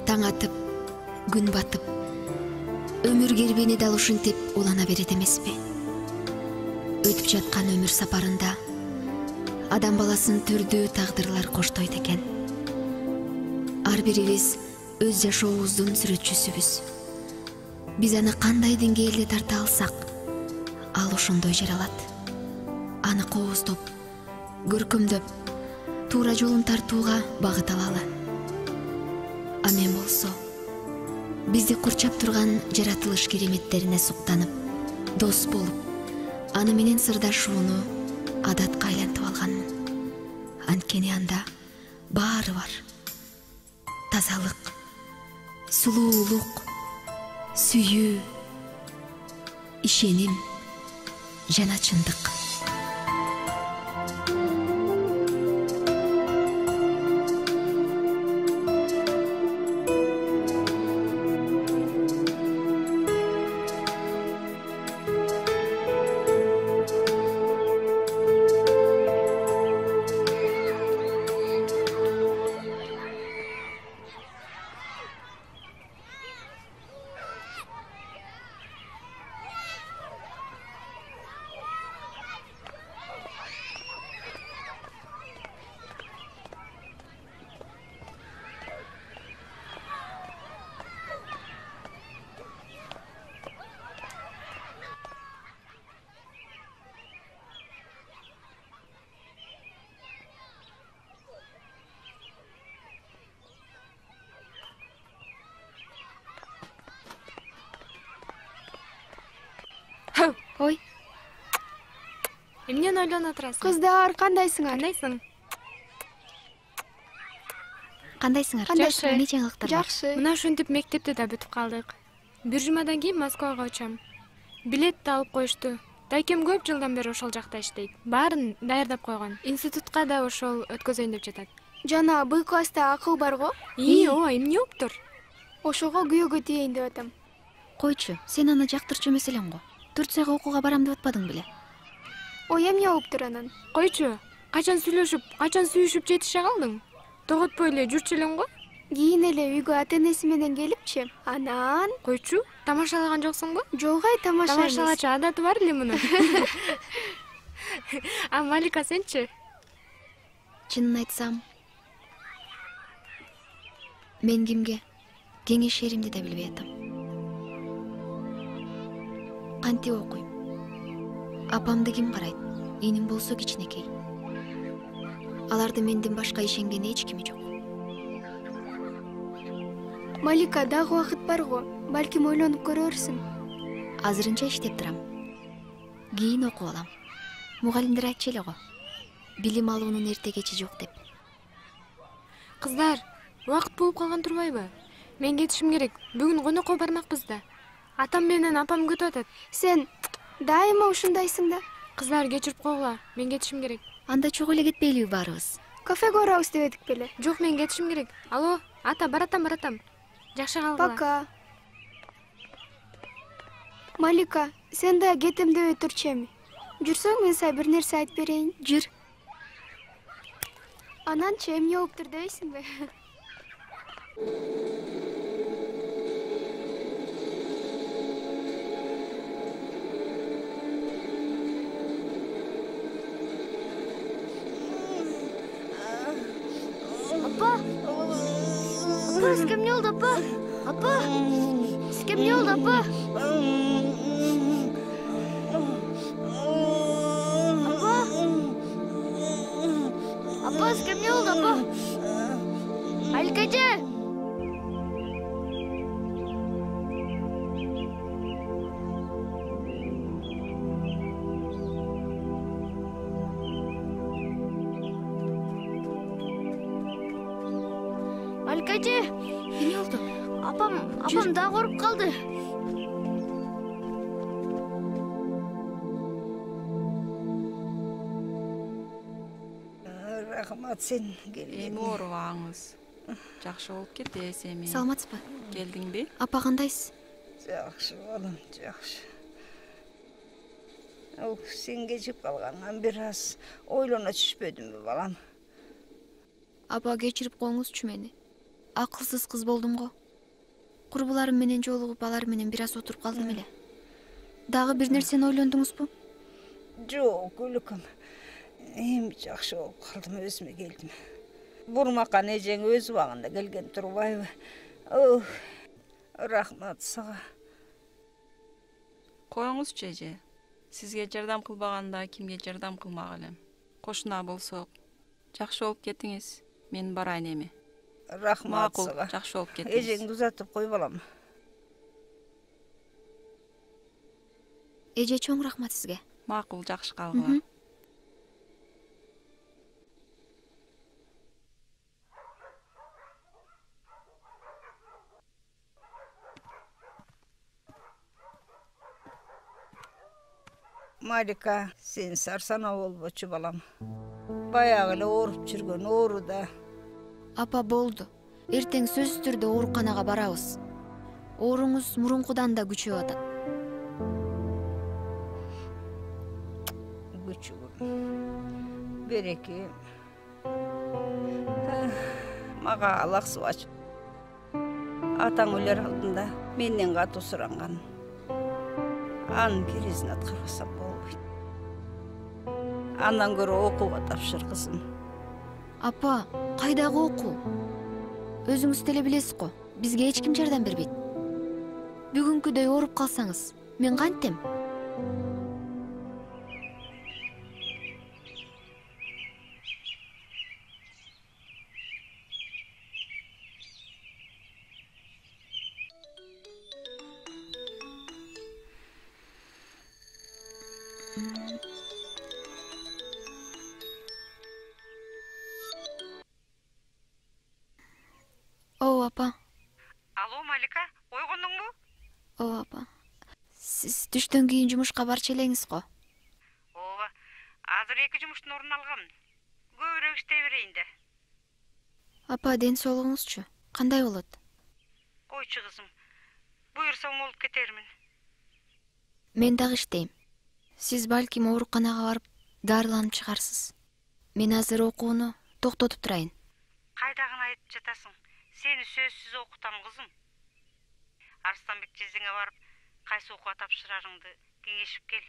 Таң атып, күн батып, өмүр кербени дал ушинтип улана берет эмеспи? Өтүп жаткан өмүр сапарында адам баласын түрдүү тагдырлар коштойт экен. Ар бирибиз өз жашообуздун сүрөтчүсүбүз. Биз аны кандай деңгээлде тарта алсак, ал ошондой жаралат. Аны кооздоп, көркөмдөп, туура жолун тартууга багыт алалы. А мен болсо, бизди курчап турган жаратылыш кереметтерине суктанып, дос болуп, аны менен сырдашууну адатка айлантып алганмын. Анткени анда баары бар. Тазалык, сулуулук, сүйүү, ишеним жана чындык. Ой. Эмнени ойлонуп отурасың? Кыздар, кандайсыңар? Кандайсың? Кандайсыңар? Жакшы. Эмне жаңылыктар бар? Жакшы. Мына ушинтип мектепте да бүтүп калдык. Бир жумадан кийин Москвага учам. Билет да алып коюшту. Дайкем көп жылдан бери ошол жакта иштейт. Баарын даярдап койгон. Институтка да ошол өткөзөйүн деп жатат. Жана Б класста акыл барго? Ооба, эмне болуптур? Ошого күйөөгө тийейин деп атам. Койчу, сен аны жактырчу эмес элең го. 4 сайга окууга барам деп атпадың беле? Ой, эмне болуптур анан? Койчу, качан сүйлөшүп, качан сүйүшүп жетише калдың? Тоготпой эле жүрчү элең го? Кийин эле үйгө ата-энеси менен келипчи. Анан Койчу, тамашалаган жоксуңбу? жок, тамаша эмес. Тамашалачу адаты бар эле мунун. А Малика сенчи? Чынын айтсам, мен кимге кеңешеримди да билбей атам. Кантип окуйм? Апамды ким карайт? Эним болсо кичинекей. Аларды менден башка ишенген эч кими жок. Малика, дагы убакыт барго? Балким ойлонуп көрөрсүң. Азырынча иштеп турам. Кийин окуп алам. Мугалимдер айтчу эле го. Билим алуунун эрте кечи жок деп. Кыздар, убакыт болуп калган турбайбы? Мен кетишим керек. Бүгүн конокко бармакпыз да. Атам менен апам күтүп атат. Сен дайыма ушундайсың да. Кыздар, кечирип койгула. Мен кетишим керек. Анда чогуу эле кетпейлиби баарыбыз? Кафеге барабыз деп эдик беле? Жок, мен кетишим керек. Алло, ата, баратам. Жакшы калгыла. Пока. Малика, сен да кетем дебей турчу эми. Жүрсөң, мен сага бир нерсе айтып берейин. Жүр. Ананчы эмне болуптур дейсиңби? Апа! Апа, сизге эмне болду, апа? Апа! Сизге эмне болду, апа? Апа, сизге эмне болду, апа? Малика эже! Малика эже! Эмне болду? Апам дагы ооруп калды. Рахмат, сен Эми оорубаңыз. Жакшы болуп кетесиз эми. Саламатсызбы? Келдиңби? Апа кандайсыз? Жакшы балам, жакшы. Сен кечип калганыңан бир аз ойлоно түшпөдүмбү балам? Апа, кечирип коюңузчу мени. акылсыз кыз болдум го. Курбуларым менен жолугуп, алар менен бир аз отуруп калдым эле. Дагы бир нерсени ойлондуңузбу? Жок, Гүлүкүм. Эми жакшы болуп калдым, өзүмө келдим. Бурмакан эжең өз убагында келген турбайбы? Рахмат сага. Коюңузчу эже. Сизге жардам кылбаганда кимге жардам кылмак элем. Кошуна болсок, жакшы болуп кетиңиз. Мен барайын эми. Рахмат Макул, сага. жакшы болуп кетиңиз. Эжеңди узатып кой балам. Эже, чоң рахмат сизге. Макул, жакшы калгыла. Малика, сен сарсана болбочу балам. Баягы эле ооруп жүргөн ооруда. Апа, болду. Эртең сөзсүз түрдө ооруканага барабыз. Ооруңуз мурункудан да күчөп атат. Күчүгүм. Берекем. Мага алаксып ачып. Атаң өлөр алдында менден катуу суранган. Анын кересин аткарбасам болбойт. Андан көрө окууга тапшыр, кызым. Апа, кайдагы окуу? Өзүңүз деле билесиз го, бизге эч ким жардам бербейт. Бүгүнкүдөй ооруп калсаңыз, мен кантем? Апа. Алло, Малика, ойгондуңбу? Апа. Сиз түштөн кийин жумушка барчу элеңиз го. Ооба, азыр 2 жумуштун ордун алгам. Көбүрөөк иштей берейин да. Апа, ден соолугуңузчу кандай болот? Койчу кызым, буйрсаң болуп кетермин. Мен дагы иштейм. Сиз балким ооруканага барып дарыланып чыгарсыз. Мен азыр окууну токтотуп турайын. Кайдагын айтып жатасың? Сени сөзсүз окутам, кызым. Арстанбек жездеңе барып, кайсы окууга тапшырарыңды кеңешип кел.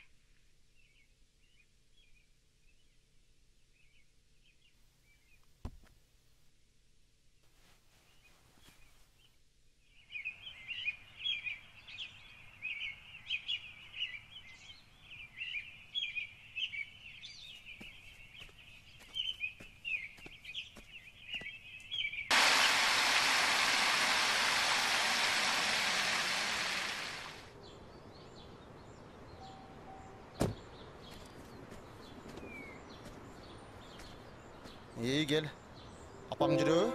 Gel. Apam жүрөбү?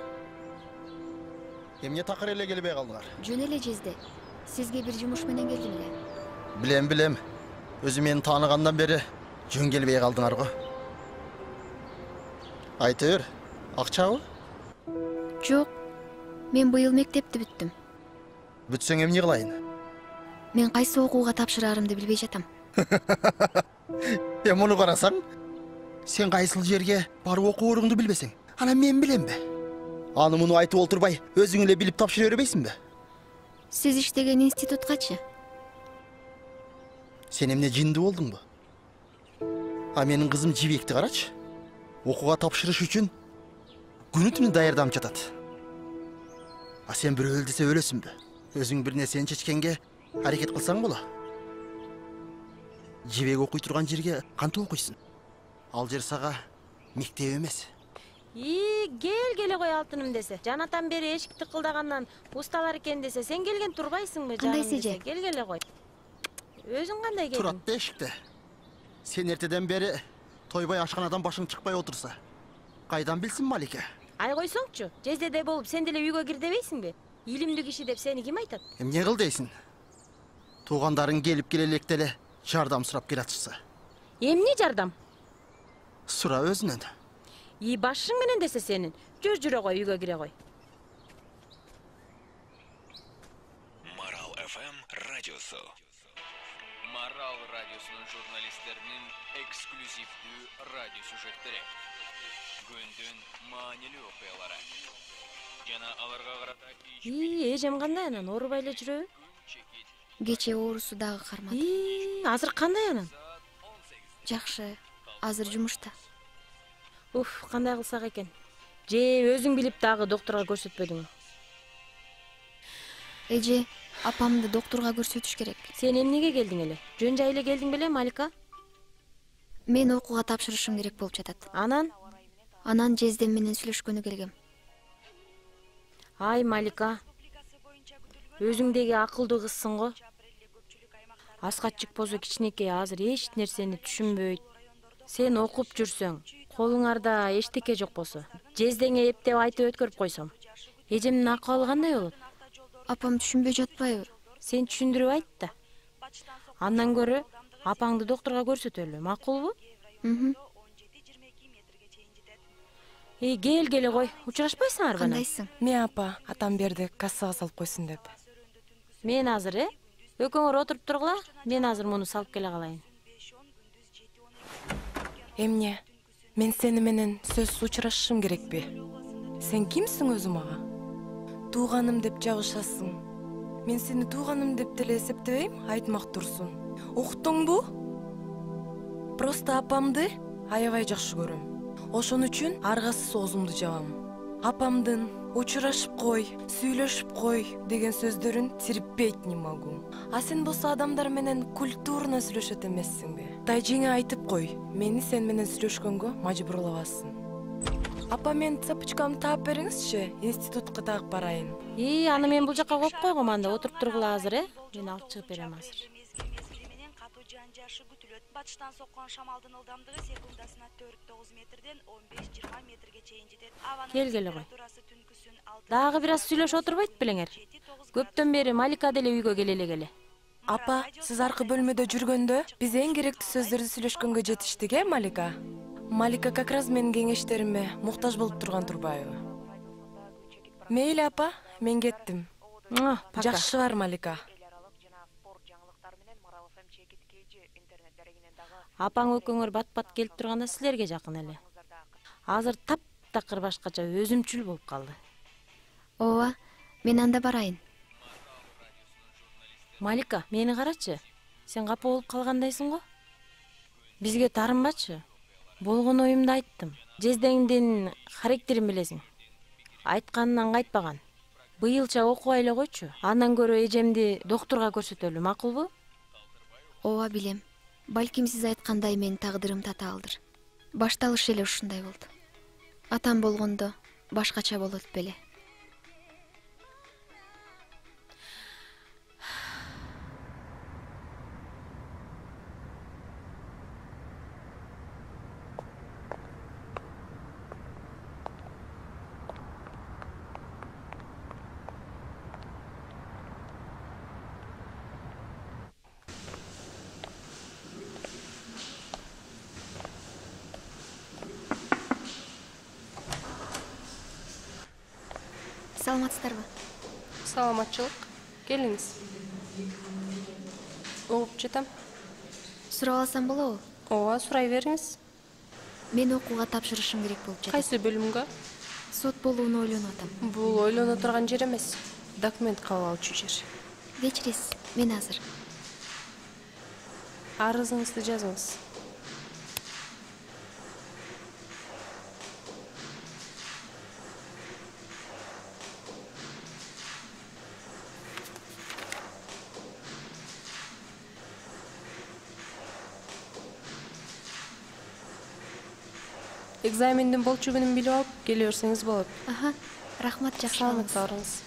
Эмне такыр эле келбей калдыңар? Жөн эле жезде. Сизге бир жумуш менен келдим эле. Билем. Өзү мени тааныгандан бери жөн келбей калдыңар го. Айта бер, акчабы? Жок. Мен быйыл мектепти бүттүм. Бүтсөң эмне кылайын? Мен кайсы окууга тапшырарымды билбей жатам. Муну карасаң, сен кайсыл жерге барып окуурыңды билбесең, ана мен билемби? Аны муну айтып олтурбай, өзүң эле билип тапшыра бербейсиңби? Сиз иштеген институткачы? Сен эмне жинди болдуңбу? А менин кызым Жибекти карачы. Окууга тапшырыш үчүн күнү-түнү даярданып жатат. А сен бирөө өл десе өлөсүңбү? Өзүң бир нерсени чечкенге аракет кылсаң боло. Жибек окуй турган жерге кантип окуйсуң? Ал жер сага мектеп эмес. Келе кой алтыным десе. Жанатан бери эшик тыкылдагандан усталар экен десе, сен келген турбайсыңбы жаным? Кандай сеже? Келе кой. Өзүң кандай келдиң? Турат да эшикте. Сен эртеден бери тойбай ашканадан башың чыкпай отурса, кайдан билсин Малика? Ай койсоңчу, жездеде болуп сен деле үйгө кир дебейсиңби? Илимдүү киши деп сени ким айтат? Эмне кыл дейсиң? Туугандарың келип келелек деле жардам сурап келатышса. Эмне жардам? Сура өзүнөн. Башың менен десе сенин. Жүрө кой, үйгө кире кой. Марал FM радиосу. Марал радиосунун журналисттеринин эксклюзивдүү радио сюжеттери. Күндүн маанилүү окуялары. жана аларга карата Эжем кандай анан, оорубай эле жүрөбү? Кечээ оорусу дагы кармады. Азыр кандай анан? Жакшы, азыр жумушта. Уф, кандай кылсак экен? Же өзүң билип дагы доктурга көрсөтпөдүңбү? Эже, апамды доктурга көрсөтүш керек. Сен эмнеге келдиң эле? Жөн жай эле келдиң беле, Малика? Мен окууга тапшырышым керек болуп жатат. Анан? Анан жездем менен сүйлөшкөнү келгем. Ай, Малика. Өзүңдеги акылдуу кызсың го. Аскатчык болсо кичинекей азыр эч нерсени түшүнбөйт. Сен окуп жүрсөң, колуңарда эчтеке жок болсо, жездеңе эптеп айтып өткөрүп койсом, эжемдин акыбалы кандай болот? Апам түшүнбөй жатпайбы? Сен түшүндүрүп айт да. Андан көрө апаңды доктурга көрсөтөлү, макулбу? Келе кой, учурашпайсыңарбы? Кандайсың? Мен апа, атам берди кассага салып койсун деп. Мен азыр, Экөөңөр отуруп тургула, мен азыр муну салып келе калайын. Эмне? Мен сени менен сөзсүз учурашышым керекпи? Сен кимсиң өзү мага? Тууганым деп жабышасың. Мен сени тууганым деп деле эсептебейм, айтмак турсун. Уктуңбу? Просто апамды аябай жакшы көрөм. Ошон үчүн аргасыз оозумду жабам. Апамдын учурашып кой, сүйлөшүп кой деген сөздөрүн тириппейт не могу. А сен болсо адамдар менен культурно сүйлөшөт эмессиңби? Тайжиңе айтып кой, мени сен менен сүйлөшкөнгө мажбурлабасын. Апа, мен цепочкамды таап бериңизчи, институтка тагып барайын. Аны мен бул жака коюп койгом, анда отуруп тургула азыр, Мен алып чыгып берем азыр. Батыштан соккон шамалдын ылдамдыгы секундасына 4-9 метрден 15-20 метрге чейин жетет. Келгеле кой. Дагы бир аз сүйлөшүп отурбайт белеңер? Көптөн бери Малика деле үйгө келе. Апа, сиз аркы бөлмөдө жүргөндө биз эң керектүү сөздөрдү сүйлөшкөнгө жетиштик, Малика? Малика как раз менин кеңештериме муктаж болуп турган турбайбы? Мейли апа, мен кеттим. Жакшы бар, Малика. Апаң экөөңөр бат-бат келип турганда силерге жакын эле. Азыр таптакыр башкача өзүмчүл болуп калды. Ооба, мен анда барайын. Малика, мени карачы. Сен капа болуп калгандайсың го? Бизге тарынбачы. Болгон оюмду айттым. Жездеңдин характерин билесиң. Айтканынан кайтпаган. Быйылча окубай эле койчу. Андан көрө эжемди доктурга көрсөтөлү, макулбу? Ооба, билем. Балким сиз айткандай менин тагдырым татаалдыр. Башталышы эле ушундай болду. Атам болгондо башкача болот беле. Саламатсыздарбы? Саламатчылык. Келиңиз. Угуп жатам. Сурап алсам болобу? Ооба, сурай бериңиз. Мен окууга тапшырышым керек болуп жатат. Кайсы бөлүмгө? Сот болууну ойлонуп атам. Бул ойлоно турган жер эмес. Документ кабыл алчу жер. Кечиресиз, мен азыр. Арызыңызды жазыңыз. Экзамендин болчу күнүн билип алып, келе берсеңиз болот. Рахмат, жакшы. Саламатта барыңыз.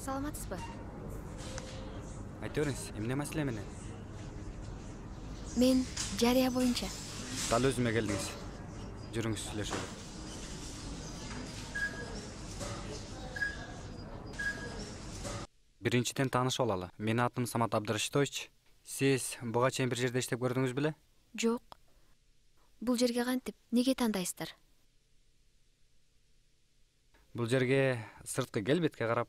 Саламатсызбы? Айтыңыз, эмне маселе менен? Мен жарыя боюнча. Дал өзүмө келдиңиз. Жүрүңүз, сүйлөшөлү. Биринчиден таанышып алалы. Менин атым Самат Абдрашитович. Сиз буга чейин бир жерде иштеп көрдүңүз беле? Жок. Бул жерге кантип неге тандайсыздар? Бул жерге сырткы келбетке карап.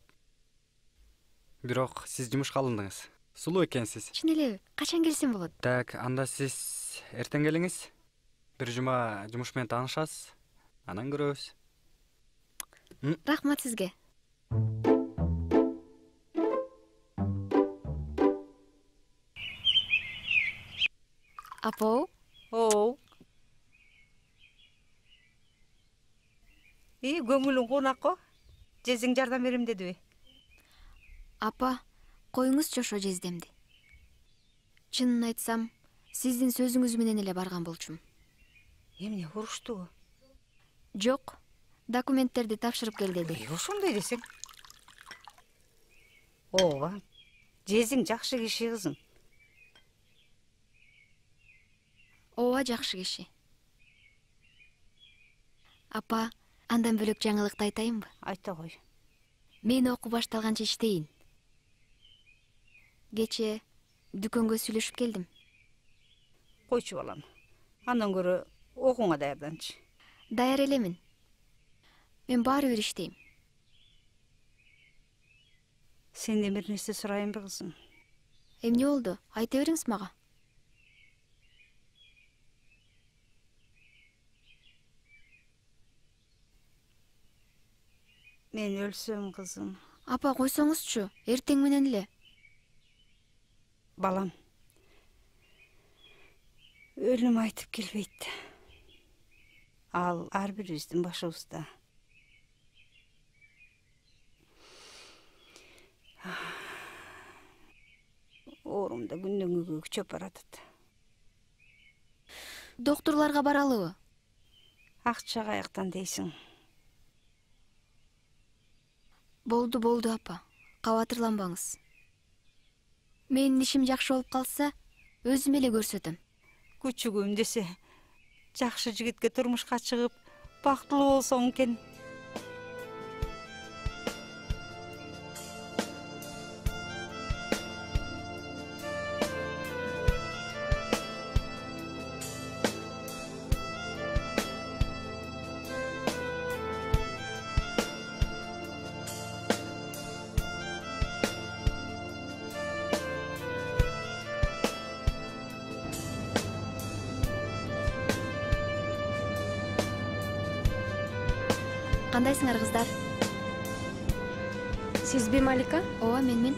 Бирок сиз жумушка алындыңыз. Сулуу экенсиз. Чын элеби? Качан келсем болот? Так, анда сиз эртең келиңиз. Бир жума жумуш менен таанышасыз. Анан көрөбүз. Рахмат сизге. Апа? Оу. Көңүлүң кунакко? Жезиң жардам берем дедиби? Апа, коюңузчу ошо жездемди. Чынын айтсам, сиздин сөзүңүз менен эле барган болчумун. Эмне уруштубу? Жок, документтерди тапшырып кел деди. Ошондой десең. Ооба. Жезиң жакшы киши кызым. Ооба, жакшы киши. Апа, андан бөлөк жаңылыкты айтайынбы? Айта кой. Мен окуу башталганча иштейин. Кече дүкөнгө сүйлөшүп келдим. Койчу балам. Андан көрө окууңа даярданчы. Даяр элемин. Мен баары бир иштейм. Сенден бир нерсе сурайынбы кызым? Эмне болду? Айта бериңиз мага. Мен өлсөм кызым. Апа, койсоңузчу, эртең менен эле. Балам. Өлүм айтып келбейт. Ал ар бирибиздин башыбызда. Оорумда күндөн күнгө күчөп баратат. Докторлорго баралыбы? Акча каяктан дейсиң? Болду апа. Кабатырланбаңыз. Менин ишим жакшы болуп калса, өзүм эле көрсөтөм. Күчүгүм десе, жакшы жигитке турмушка чыгып, бактылуу болсоң экен. Кандайсыңар кыздар? Сизби Малика? Ооба, мен.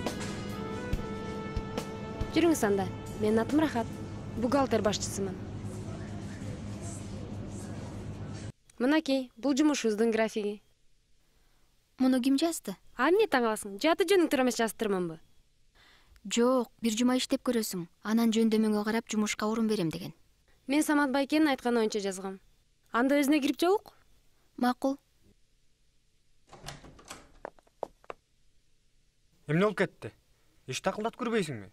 Жүрүңүз анда. Менин атым Рахат. Бухгалтер башчысымын. Мынакей, бул жумушубуздун графиги. Муну ким жазды? Эмне таң аласың? Жаты жөнүң тура эмес жаздырманбы? Жок, бир жума иштеп көрөсүң. Анан жөндөмүңө карап жумушка орун берем деген. Мен Самат байкенин айткан оюнча жазгам. Анда өзүнө кирип жолук. Макул. Эмне болуп кетти? Иш такылдатып көрбөйсүңбү?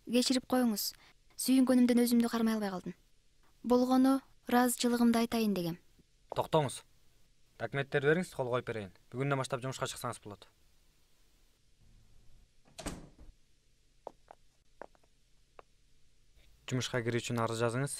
Кечирип коюңуз. Сүйүнгөнүмдөн өзүмдү кармай албай калдым. Болгону ыраазычылыгымды айтайын дегем. Токтоңуз. Документтерди бериңиз, кол коюп берейин. Бүгүндөн баштап жумушка чыксаңыз болот. Жумушка кирүү үчүн арыз жазыңыз.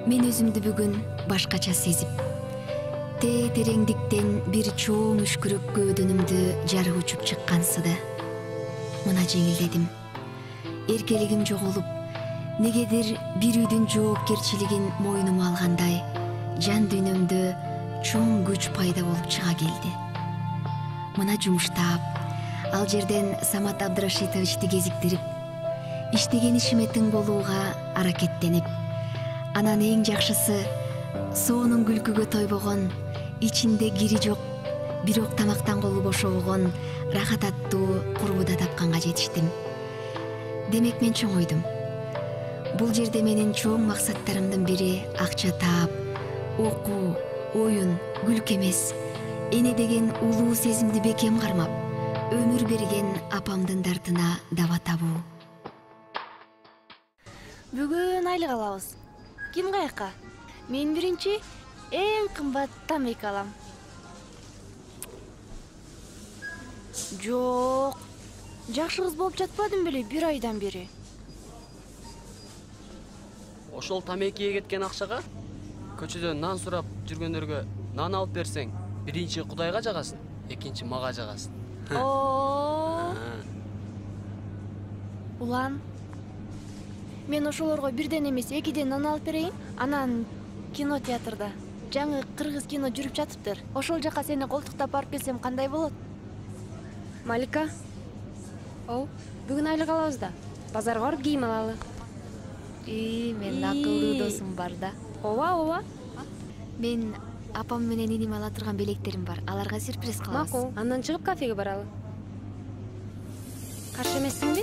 Мен өзүмдү бүгүн башкача сезип, тереңдиктен бир чоң үшкүрөк көөдөнүмдү жарык учуп чыккансыда. Мына жеңилдедим. Эркелигим жоголуп, негедир бир үйдүн жоопкерчилигин мойнума алгандай, жан дүйнөмдө чоң күч пайда болуп чыга келди. Мына жумуштап, ал жерден Самат Абдрашитовичти кезиктирип, иштеген ишиме тың болууга аракеттенип, анан эң жакшысы Соонун күлкүгө тойбогон, ичинде кири жок, бирок тамактан колу бошобогон рахат аттуу курбуда тапканга жетиштим. Демек мен чоңойдум. Бул жерде менин чоң максаттарымдын бири акча таап, окуу, оюн, күлкү эмес, эне деген улуу сезимди бекем кармап, өмүр берген апамдын дартына даба табуу. Бүгүн айлык алабыз. Ким каяка? Мен биринчи эң кымбат тамека алам. Жок. Жакшы кыз болуп жатпадым беле 1 айдан бери. Ошол тамекиге кеткен акчага көчөдөн нан сурап жүргөндөргө нан алып берсең, биринчи Кудайга жагасың, экинчи мага жагасың. Улан, мен ошолорго бирден эмес 2ден нан алып берейин. Анан кинотеатрда жаңы кыргыз кино жүрүп жатыптыр. Ошол жака сени колтуктап барып келсем кандай болот? Малика. Бүгүн айлык алабыз да. Базарга барып кийим алалы. Мен акылдуу досум бар да. Ооба. Мен апам менен иним ала турган белектерим бар. Аларга сюрприз кылабыз. Макул. Андан чыгып кафеге баралы. Каршы эмессиңби?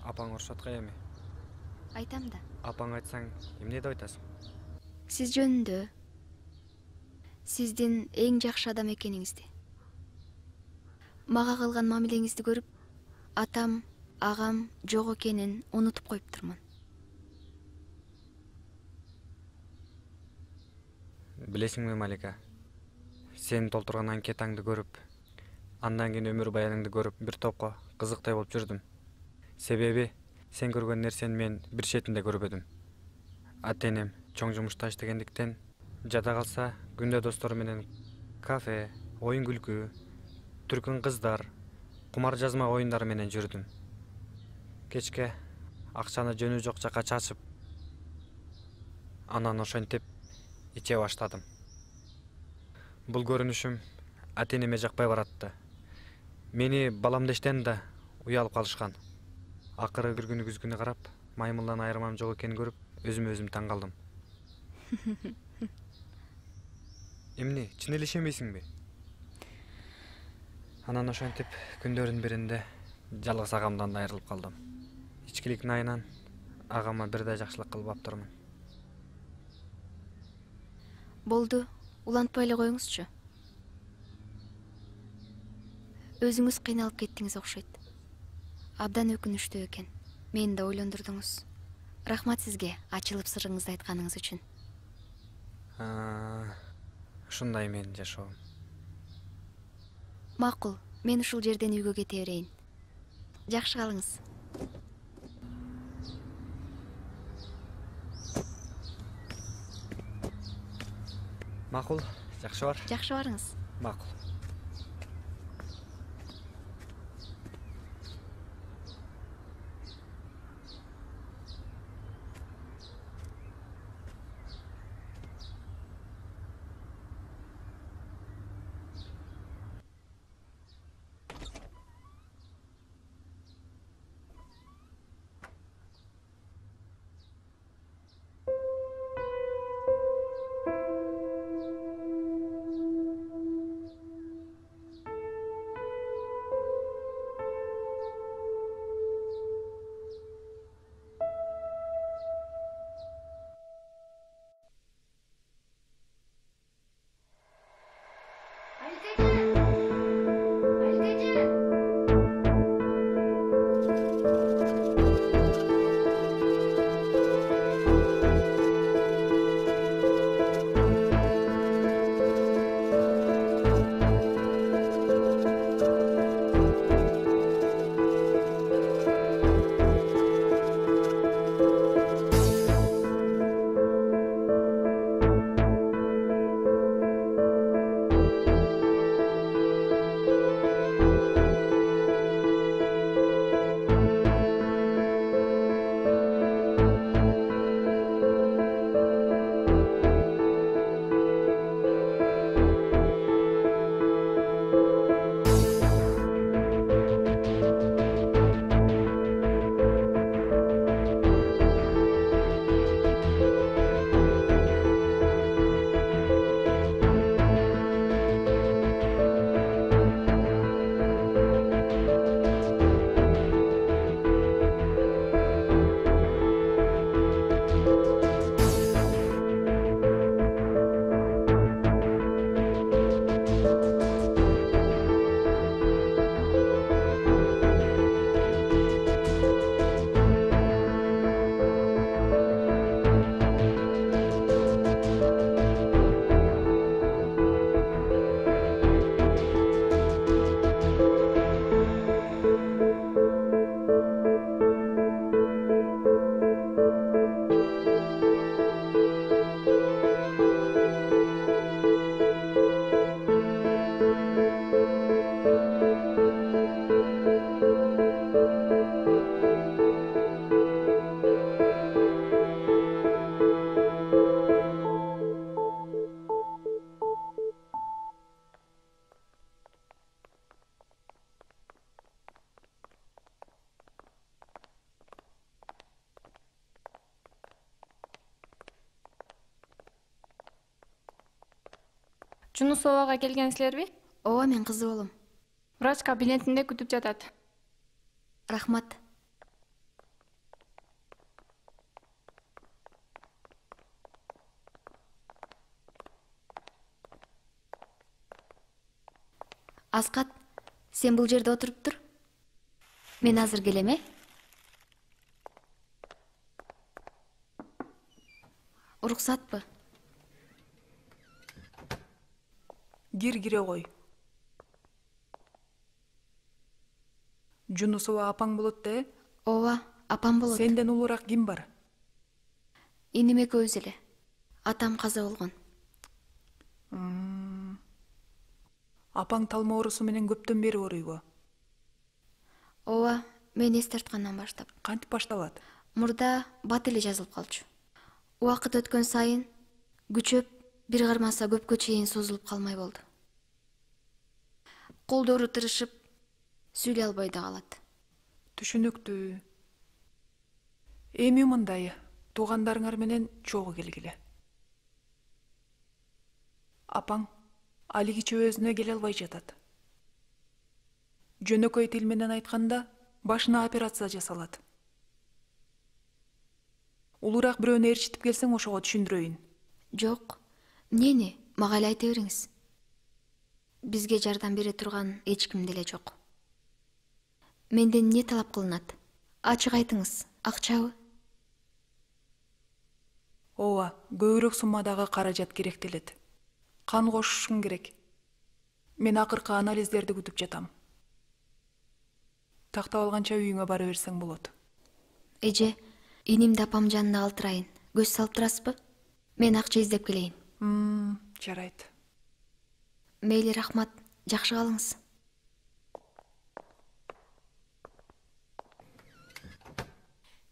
Апаң урушатка эми? Айтам да. Апаң айтсаң, эмне деп айтасың? Сиз жөнүндө. Сиздин эң жакшы адам экениңизди. Мага кылган мамилеңизди көрүп, атам, агам жок экенин унутуп коюптурмун. Билесиңби, Малика? Сен толтурган анкетаңды көрүп, андан кийин өмүр баяныңды көрүп, бир топко кызыктай болуп жүрдүм. Себеби сен көргөн нерсени мен бир четинде көрбөдүм. Ата-энем чоң жумушта иштегендиктен, жада калса күндө достору менен кафе, оюн күлкү, түркүн кыздар, кумар жазма оюндары менен жүрдүм. Кечке акчаны жөнү жок жака чачып, анан ошентип иче баштадым. Бул көрүнүшүм ата-энеме жакпай баратты. Мени баламдештен да уялып калышкан. Акыры бир күнү күзгүнү карап, маймылдан айырмам жок экенин көрүп, өзүм таң калдым. Эмне, чын эле ишенбейсиңби? Анан ошентип күндөрдүн биринде жалгыз агамдан да айрылып калдым. Ичкилик найынан агама бир да жакшылык кылбаптырмын. Болду, улантпай эле коюңузчу. Өзүңүз кыйналып кеттиңиз окшойт. Абдан өкүнүчтүү экен. Мени да ойлондурдуңуз. Рахмат сизге ачылып сырыңызды айтканыңыз үчүн. Ушундай менин жашоом. Макул, мен ушул жерден үйгө кете берейин. Жакшы калыңыз. Макул, жакшы бар. Жакшы барыңыз. Макул. Жунусовага келгенсиңерби? Ооба, мен кызы болом. Врач кабинетинде күтүп жатат. Рахмат. Аскат, сен бул жерде отуруп тур. Мен азыр келем, Уруксатпы? Кире кой. Жунусова апаң болот да? Ооба, апам болот. Сенден улуураак ким бар? Иним экөөбүз эле. Атам каза болгон. Апаң талма оорусу менен көптөн бери ооруйбу? Ооба, мен эс тарткандан баштап. Кантип башталат? Мурда бат эле жазылып калчу. Убакыт өткөн сайын күчөп, бир кармаса көпкө чейин созулуп калмай болду. Колдору тырышып, сүйлөй албай да калат. Түшүнүктүү. Эми мындай, туугандарыңар менен чогуу келгиле. Апаң алигиче өзүнө келе албай жатат. Жөнөкөй тил менен айтканда, башына операция жасалат. Улуураак бирөөнү ээрчитип келсең, ошого түшүндүрөйүн. Жок, эмнени? Мага эле айта бериңиз. Бизге жардам бере турган эч ким деле жок. Менден эмне талап кылынат? Ачык айтыңыз, акчабы? Ооба, көбүрөөк суммадагы каражат керектелет. Кан кошушуң керек. Мен акыркы анализдерди күтүп жатам. Тактап алганча үйүңө бара берсең болот. Эже, инимди апам жанына калтырайын. Көз салып турасызбы? Мен акча издеп келейин. Жарайт. Мейли, рахмат. Жакшы калыңыз.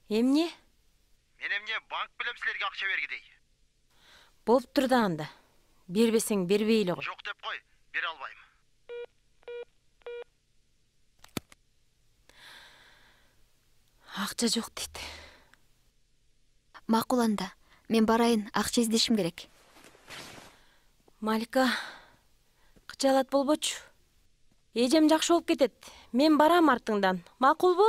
Эмне? Мен эмне банк билем силерге акча бергидей. Болуптур да анда. Бербесең бербейли го. Жок деп кой, бере албайм. Акча жок дейт. Макул анда. Мен барайын, акча издешим керек. Малика, кычалат болбочу. Эжем жакшы болуп кетет. Мен барам артыңдан. Макулбу?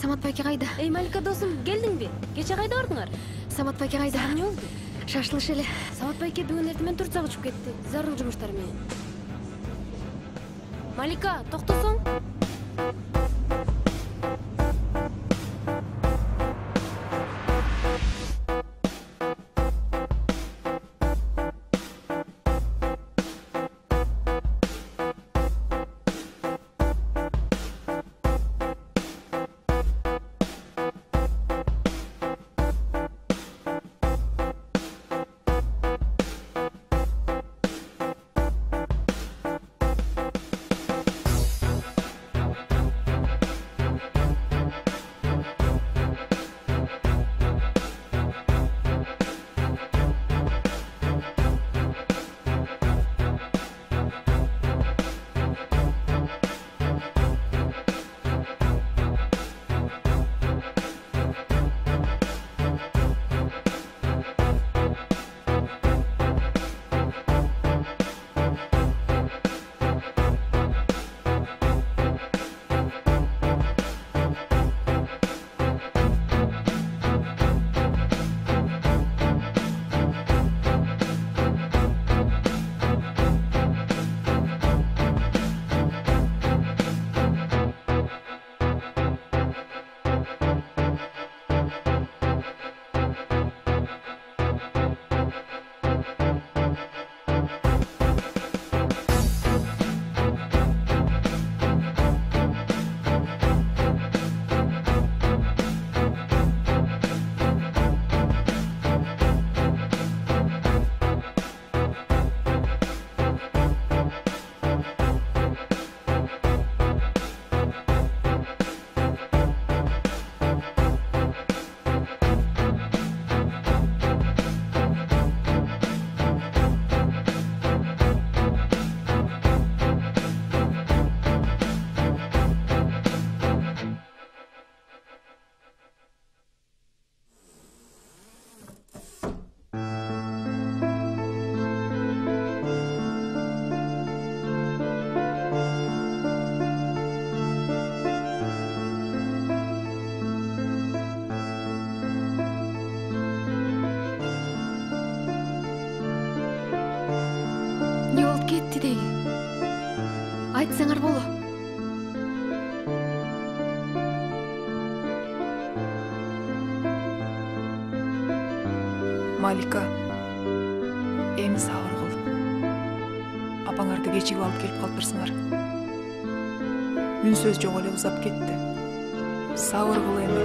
Самат байке кайда? Эй, Малика досум, келдиңби? Кече кайда бардыңар? Самат байке кайда? Эмне болду? Шашылыш эле. Самат байке бүгүн эртемен Турцияга учуп кетти. Зарыл жумуштар менен. Малика, токтосоң? кетти деги. Айтсаңар боло. Малика, эми сабыр кыл. Апаңарды кечигип алып келип калыптырсыңар. Үн сөз жок эле узап кетти. Сабыр кыл эми.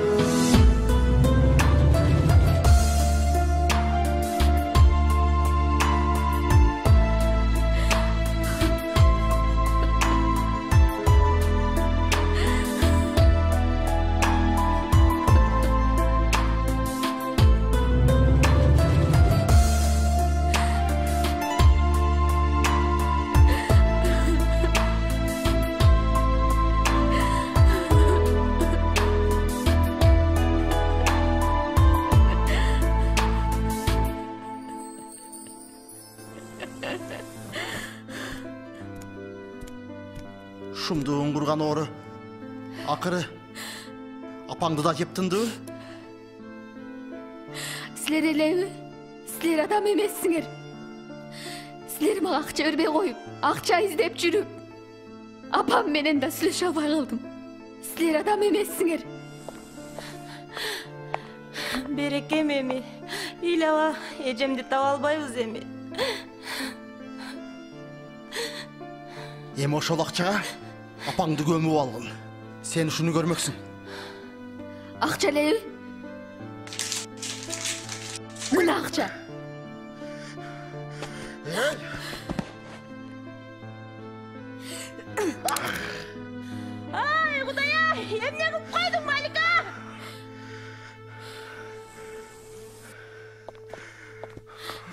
Шумдуң курган оору. Акыры апаңды да жеп тындыбы? Силер элеби? Силер адам эмессиңер. Силер мага акча бербей коюп, акча издеп жүрүп, апам менен да сүйлөшө албай калдым. Силер адам эмессиңер. Берекем эми. Илала, эжемди таба албайбыз эми. Эми ошол акчага апаңды көмүп алгын. Сен ушуну көрмөксүң. Акча элеби? Мына акча. Ай, Кудай-ай, эмне кылып койдуң, Малика?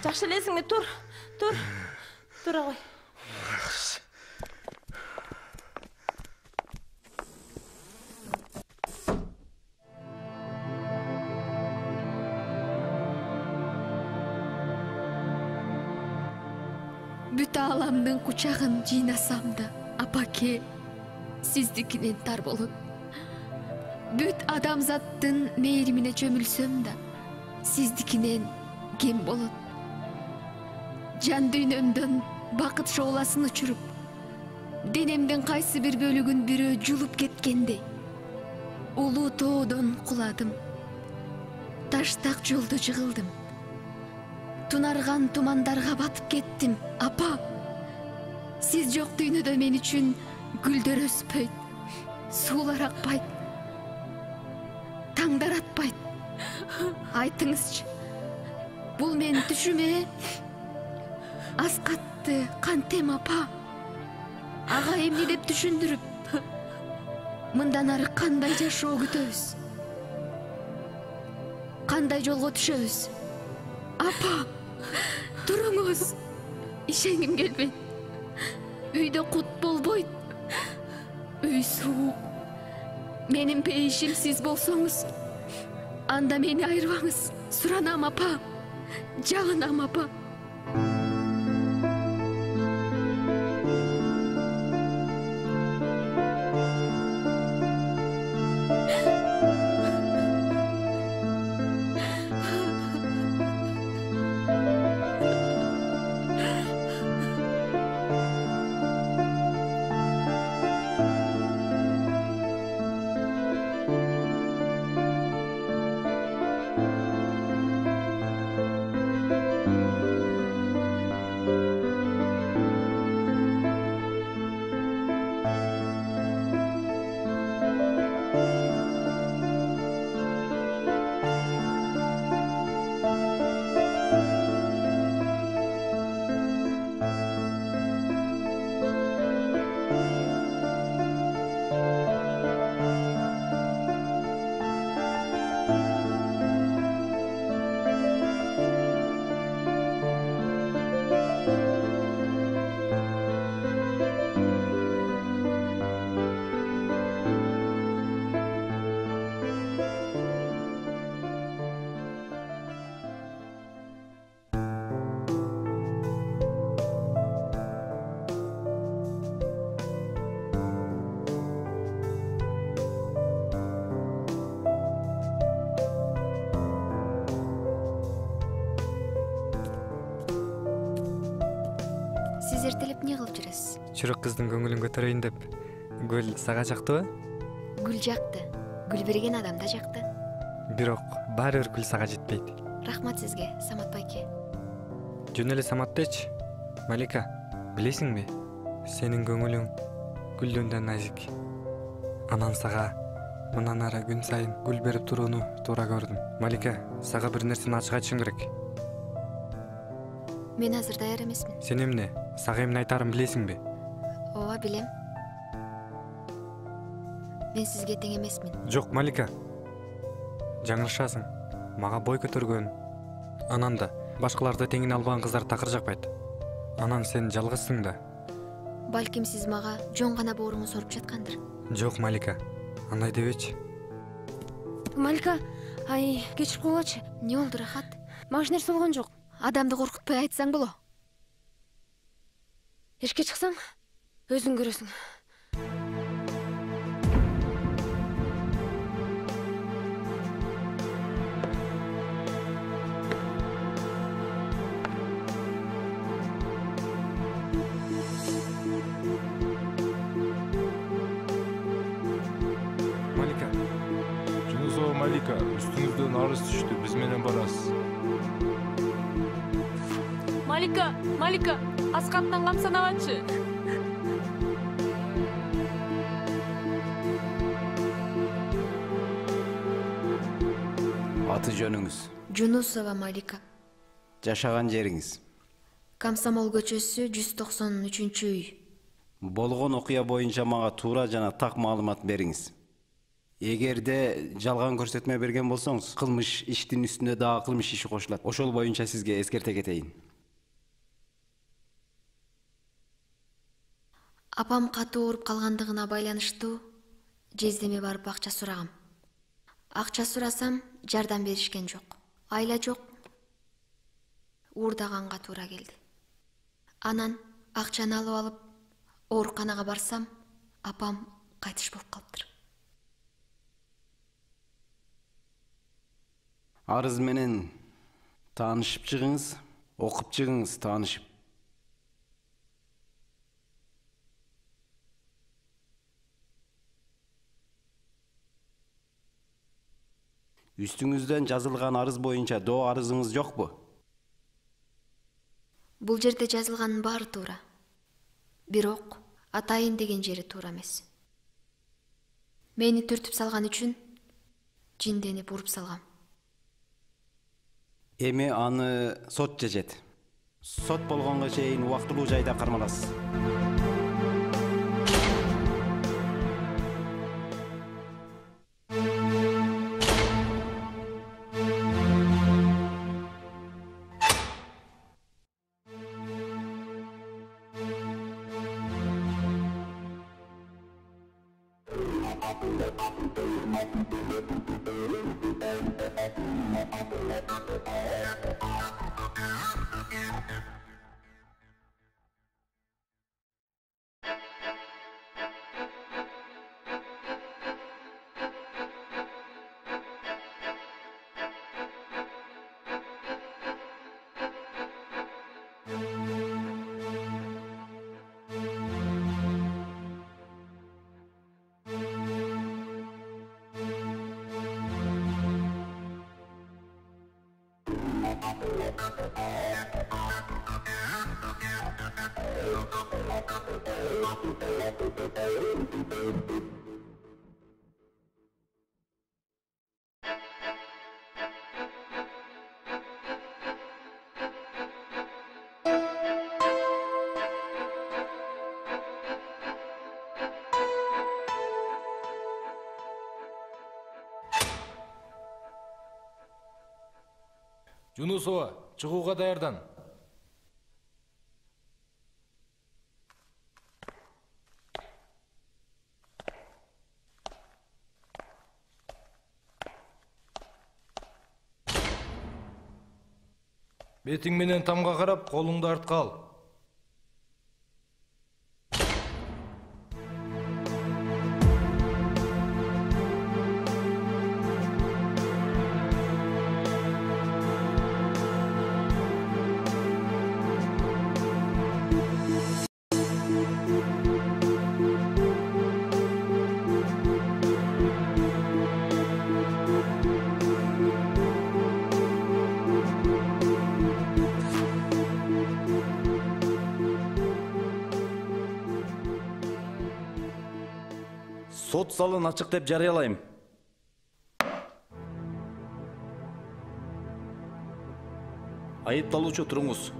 Жакшы элесиңби? Тура кой. Бүт ааламдын кучагын жыйнасам да, апаке, сиздикинен тар болот. Бүт адамзаттын мээримине чөмүлсөм да, сиздикинен кем болот. Жан дүйнөмдөн бакыт шооласын учуруп, денемдин кайсы бир бөлүгүн бирөө жулуп кеткендей, улуу тоодон куладым. Таштак жолдо жыгылдым. Тунарган тумандарга батып кеттим. Апа, сиз жок дүйнөдө мен үчүн гүлдөр өспөйт, суулар акпайт, таңдар атпайт. Айтыңызчы, бул мен түшүмө? Аз катты кантем, апа? Ага эмне деп түшүндүрүп, мындан ары кандай жашоо күтөбүз? Кандай жолго түшөбүз? Апа, туруңуз. Ишенгим келбейт. Үйдө кут болбойт. Үй суук. Менин пейишим сиз болсоңуз, анда мени айырбаңыз. Суранам, апа. Жалынам, апа. Сиз эртелеп эмне кылып жүрөсүз? Чурак кыздын көңүлүн көтөрөйүн деп. Гүл сага жактыбы? Гүл жакты. Гүл берген адам да жакты. Бирок баары бир гүл сага жетпейт. Рахмат сизге, Самат байке. Жөн эле Самат дечи. Малика, билесиңби? Сенин көңүлүң гүлдөн да назик. Анан сага мындан ары күн сайын гүл берип турууну туура көрдүм. Малика, сага бир нерсени ачык айтышым керек. Мен азыр даяр эмесмин. Сен эмне? Сага эмне айтарым билесиңби? Ооба, билем. Мен сизге тең эмесмин. Жок, Малика. Жаңылышасың. Мага бой көтөргөн, анан да башкаларды теңине албаган кыздар такыр жакпайт. Анан сен жалгызсың да. Балким сиз мага жон гана бооруңу соруп жаткандыр. Жок, Малика. Андай дебечи. Малика, ай, кечирип койгучу. Не болду, Рахат? Мага эч нерсе болгон жок. Адамды коркутпай айтсаң боло. Эшикке чыксаң, өзүң көрөсүң. Малика, үстүңүздөн арыз түштү, биз менен барасыз. Малика, Аскаттан камсанабачы. Аты жөнүңүз? Жунусова Малика. Жашаган жериңиз? Комсомол көчөсү 193-үй. Болгон окуя боюнча мага туура жана так маалымат бериңиз. Эгерде жалган көрсөтмө берген болсоңуз, кылмыш иштин үстүнө дагы кылмыш иши кошулат. Ошол боюнча сизге эскерте кетейин. Апам катуу ооруп калгандыгына байланыштуу жездеме барып акча сурагам. Акча сурасам, жардам беришкен жок. Айла жок. Уурдаганга туура келди. Анан акчаны алып алып, ооруканага барсам, апам кайтыш болуп калыптыр. Арыз менен таанышып чыгыңыз, окуп чыгыңыз, таанышып. Үстүңүздөн жазылган арыз боюнча доо арызыңыз жокпу? Бул жерде жазылганын баары туура. Бирок атайын деген жери туура эмес. Мени түртүп салган үчүн жинденип уруп салгам. Эми аны сот чечет. Сот болгонго чейин убактылуу жайда кармаласыз. Жунусова, чыгууга даярдан. Бетиң менен тамга карап, колуңду артка ал. Сот залын ачык деп жарыялайм. Айыпталуучу, туруңуз.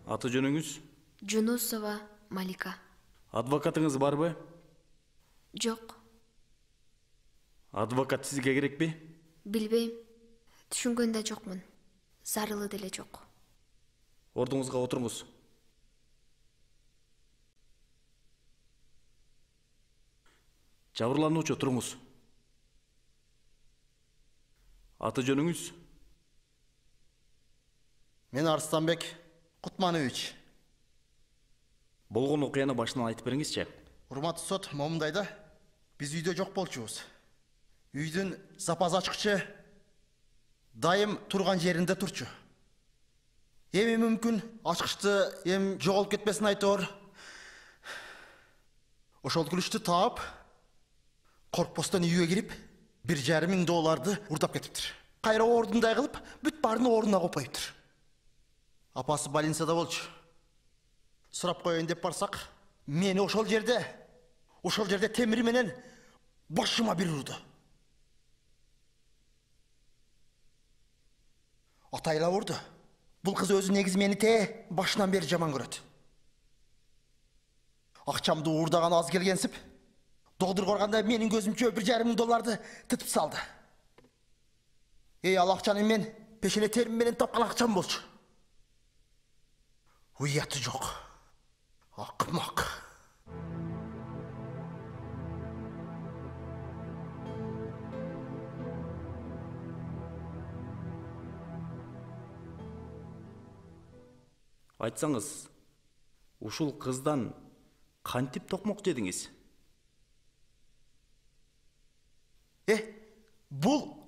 Аты жөнүңүз? Жунусова Малика. Адвокатыңыз барбы? Жок. Адвокат сизге керекпи? Билбейм. Түшүнгөн да жокмун. Зарылы деле жок. Ордуңузга отуруңуз. Жабырлануучу, туруңуз. Аты жөнүңүз? Мен Арыстанбек Кутманович. Болгон окуяны башынан айтып бериңизчи. Урматтуу сот, момундайда биз үйдө жок болчубуз. Үйдүн запас ачкычы дайым турган жеринде турчу. Эми мүмкүн ачкычты эм жоголуп кетпесин айтор. Ошол күлүштү таап, коркпостон үйгө кирип, $1,500 урдап кетиптир. Кайра ордундай кылып, бүт баарын ордуна коюп коюптур. Апасы больницада болчу. Сурап коеюн деп барсак, мени ошол жерде темир менен башыма бир урду. Атайла урду. Бул кыз өзү негизи мени башынан бери жаман көрөт. Акчамды уурдаган аз келгенсип, доктор корганда менин көзүмчө $1,500 тытып салды. Ал акчаны мен пешене терим менен тапкан акчам болчу. Уяты жок. Акмак. Айтсаңыз, ушул кыздан кантип токмок жедиңиз? Бул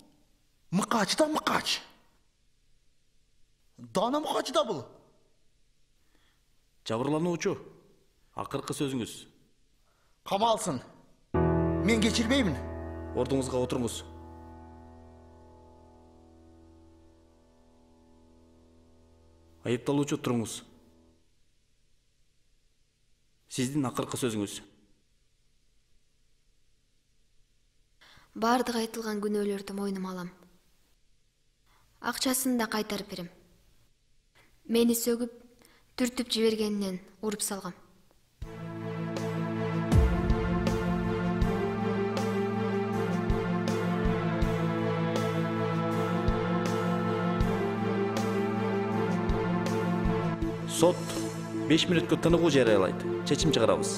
мыкач да мыкач. Дана мыкач да бул. Жабырлануучу, акыркы сөзүңүз. Камалсын. Мен кечирбеймин. Ордуңузга отуруңуз. Айыпталуучу туруңуз. Сиздин акыркы сөзүңүз. Бардык айтылган күнөөлөрдү мойнума алам. Акчасын да кайтарып берем. Мени сөгүп, түртүп жибергенинен уруп салгам. Сот 5 мүнөткө тыныгуу жарыялайт. Чечим чыгарабыз.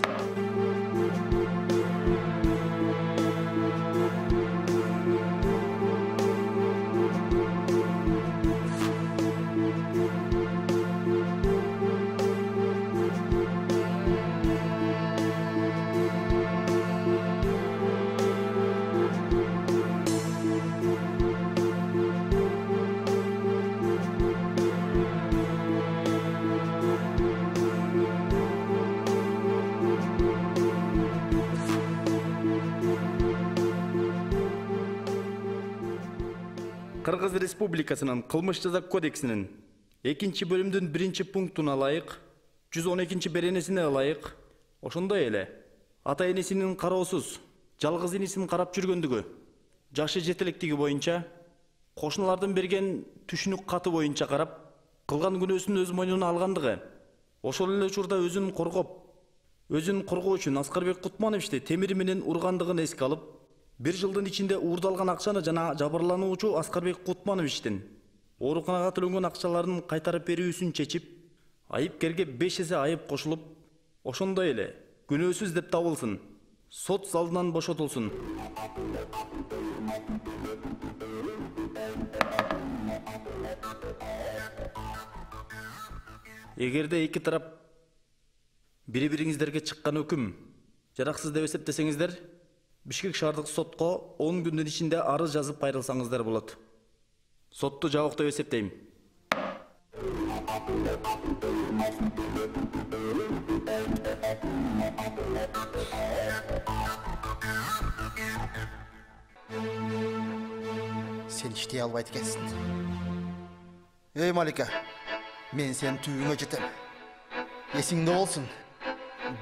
Кыргыз Республикасынын Кылмыш жаза кодексинин 2-бөлүмдүн 1-пунктуна ылайык, 112-беренесине ылайык, ошондой эле ата-энесинин кароосуз жалгыз инисин карап жүргөндүгү, жашы жетелектиги боюнча, кошуналардын берген түшүнүк каты боюнча карап, кылган күнөөсүн өз мойнуна алгандыгы, ошол эле учурда өзүн коргоо үчүн Аскарбек Кутмановичти темир менен ургандыгын эске алып, 1 жылдын ичинде уурдалган акчаны жана жабырлануучу Аскарбек Кутмановичтин ооруканага төлөнгөн акчаларын кайтарып берүүсүн чечип, айыпкерге 5 эсе айып кошулуп, ошондой эле күнөөсүз деп табылсын, сот залынан бошотулсун. Эгерде эки тарап бири-бириңиздерге чыккан өкүм жараксыз деп эсептесеңиздер, Бишкек шаардык сотко 10 күндүн ичинде арыз жазып кайрылсаңыздар болот. Сотту жабык деп эсептейм. Сен иштей албайт экенсиң. Малика, мен сен түбүңө жетем. Эсиңде болсун.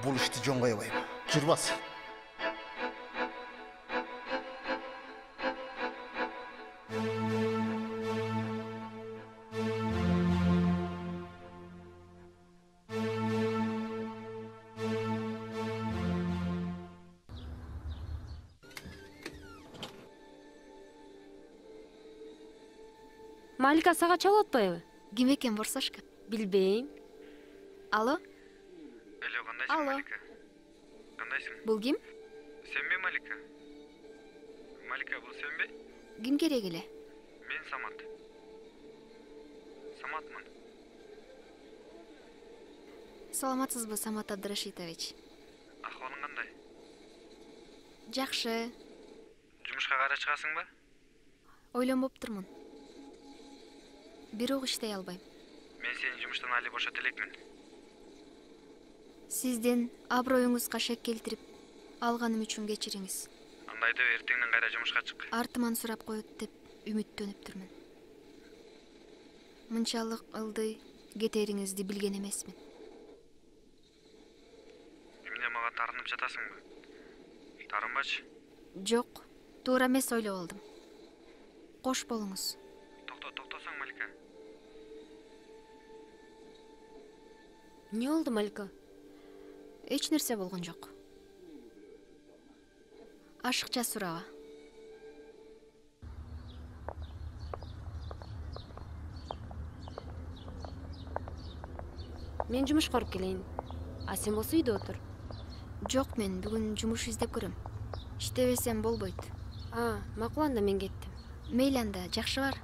Бул ишти жөн койбойм. Жүрбас. Малика сага чалып атпайбы? Ким экен Борсошка? Билбейм. Алло? Алло, кандайсың, Алло. Малика? Кандайсың? Бул ким? Сенбе, Малика? Малика, бул сенбе? Ким керек эле? Мен Самат. Саматмын. Саламатсызбы, Самат Абдрашитович? Акыбалың кандай? Жакшы. Жумушка кайра чыгасыңбы? Ойлонбоптурмун. Бирок иштей албайм. Мен сени жумуштан али бошото элекмин. Сиздин аброюңузга шек келтирип, Алганым үчүн кечириңиз. Андай деп эртеңден кайра жумушка чык. Артыман сурап коет деп үмүттөнүп турмун. Мынчалык ылдый кетериңизди билген эмесмин. Эмне мага тарынып жатасыңбы? Тарынбачы. Жок, туура эмес ойлоп алдым. Кош болуңуз. Токтосоң, Малика. Эмне болду, Малика? Эч нерсе болгон жок. Ашыкча сураба. Мен жумушка барып келейин. А сен болсо үйдө отур. Жок, мен бүгүн жумуш издеп көрөм. Иштебесем болбойт. Макул, анда мен кеттим. Мейли, анда жакшы бар.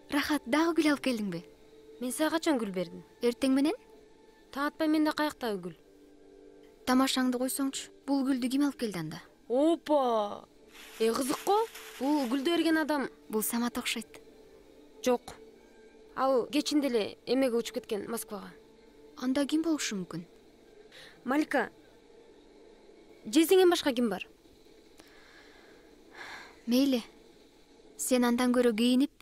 Рахат, дагы гүл алып келдиңби? Мен сага качан гүл бердим? Эртең менен? Таң атпай менде каяктагы гүл? Тамашаңды койсоңчу. Бул гүлдү ким алып келди анда? Опа! Кызык го. Бул гүлдү берген адам бул Самат окшойт. Жок. Ал кечинде эле эмеге учуп кеткен Москвага. Анда ким болушу мүмкүн? Малика. Жездеңден башка ким бар? Мейли. Сен андан көрө кийинип,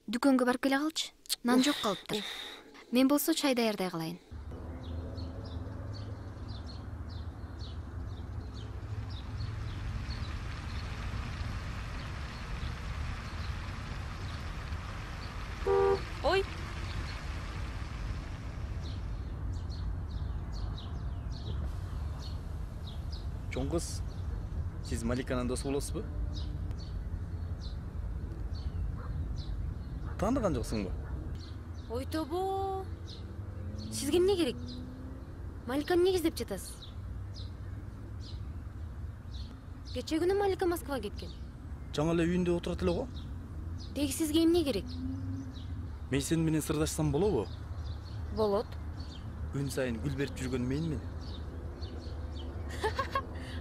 дүкөнгө барып келе калчы. Нан жок калыптыр. Мен болсо чай даярдай калайын. Ой. Чоң кыз, сиз Маликанын досу болосузбу? Тааныган жоксуңбу? Ой тобо. Сизге эмне керек? Маликаны эмне издеп жатасыз? Кече күнү Малика Москвага кеткен. Жаңы эле үйүндө отурат эле го. Деги сизге эмне керек? Мен сени менен сырдашсам болобу? Болот. Күн сайын гүл берип жүргөн менмин.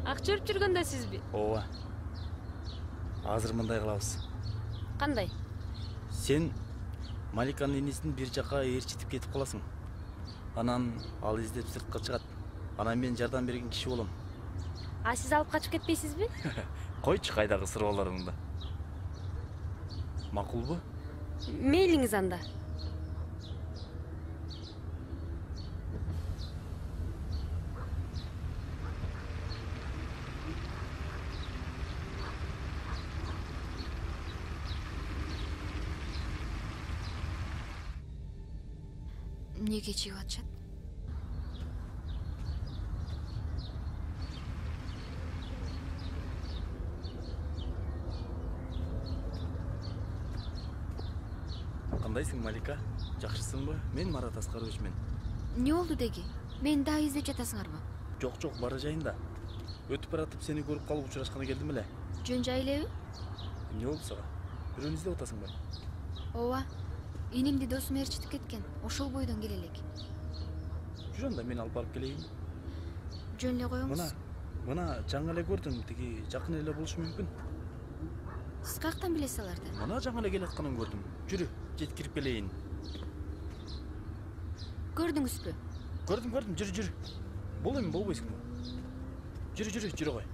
Акча өрүп жүргөн да сизби? Ооба. Азыр мындай кылабыз. Кандай? Сен Маликанын энесин бир жака ээрчитип кетип каласың. Анан ал издеп сыртка чыгат. Анан мен жардам берген киши болом. А сиз алып качып кетпейсизби? Койчу кайдагы суроолоруңду. Макулбу? Мейлиңиз анда. Неге чыгып атышат? Кандайсың, Малика? Жакшысыңбы? Мен Марат Аскаровичмин. Не болду деги? Мен дагы издеп жатасыңарбы? Жок, бара жайында. Өтүп баратып сени көрүп калып учурашканы келдим эле. Жөн жай элеби? Эмне болду сага? Бирөөнү издеп атасыңбы? Ооба. Инимди досум ээрчитип кеткен. Ошол бойдон келе элек. Жүр анда, мен алып барып келейин. Жөн эле коюңуз. Мына жаңы эле көрдүм, тиги жакын эле болушу мүмкүн. Сиз каяктан билесиз аларды? Мына жаңы эле келатканын көрдүм. Жүрү, жеткирип келейин. Көрдүңүзбү? Көрдүм, жүрү. Бул эми болбойсуңбу? Жүрү кой.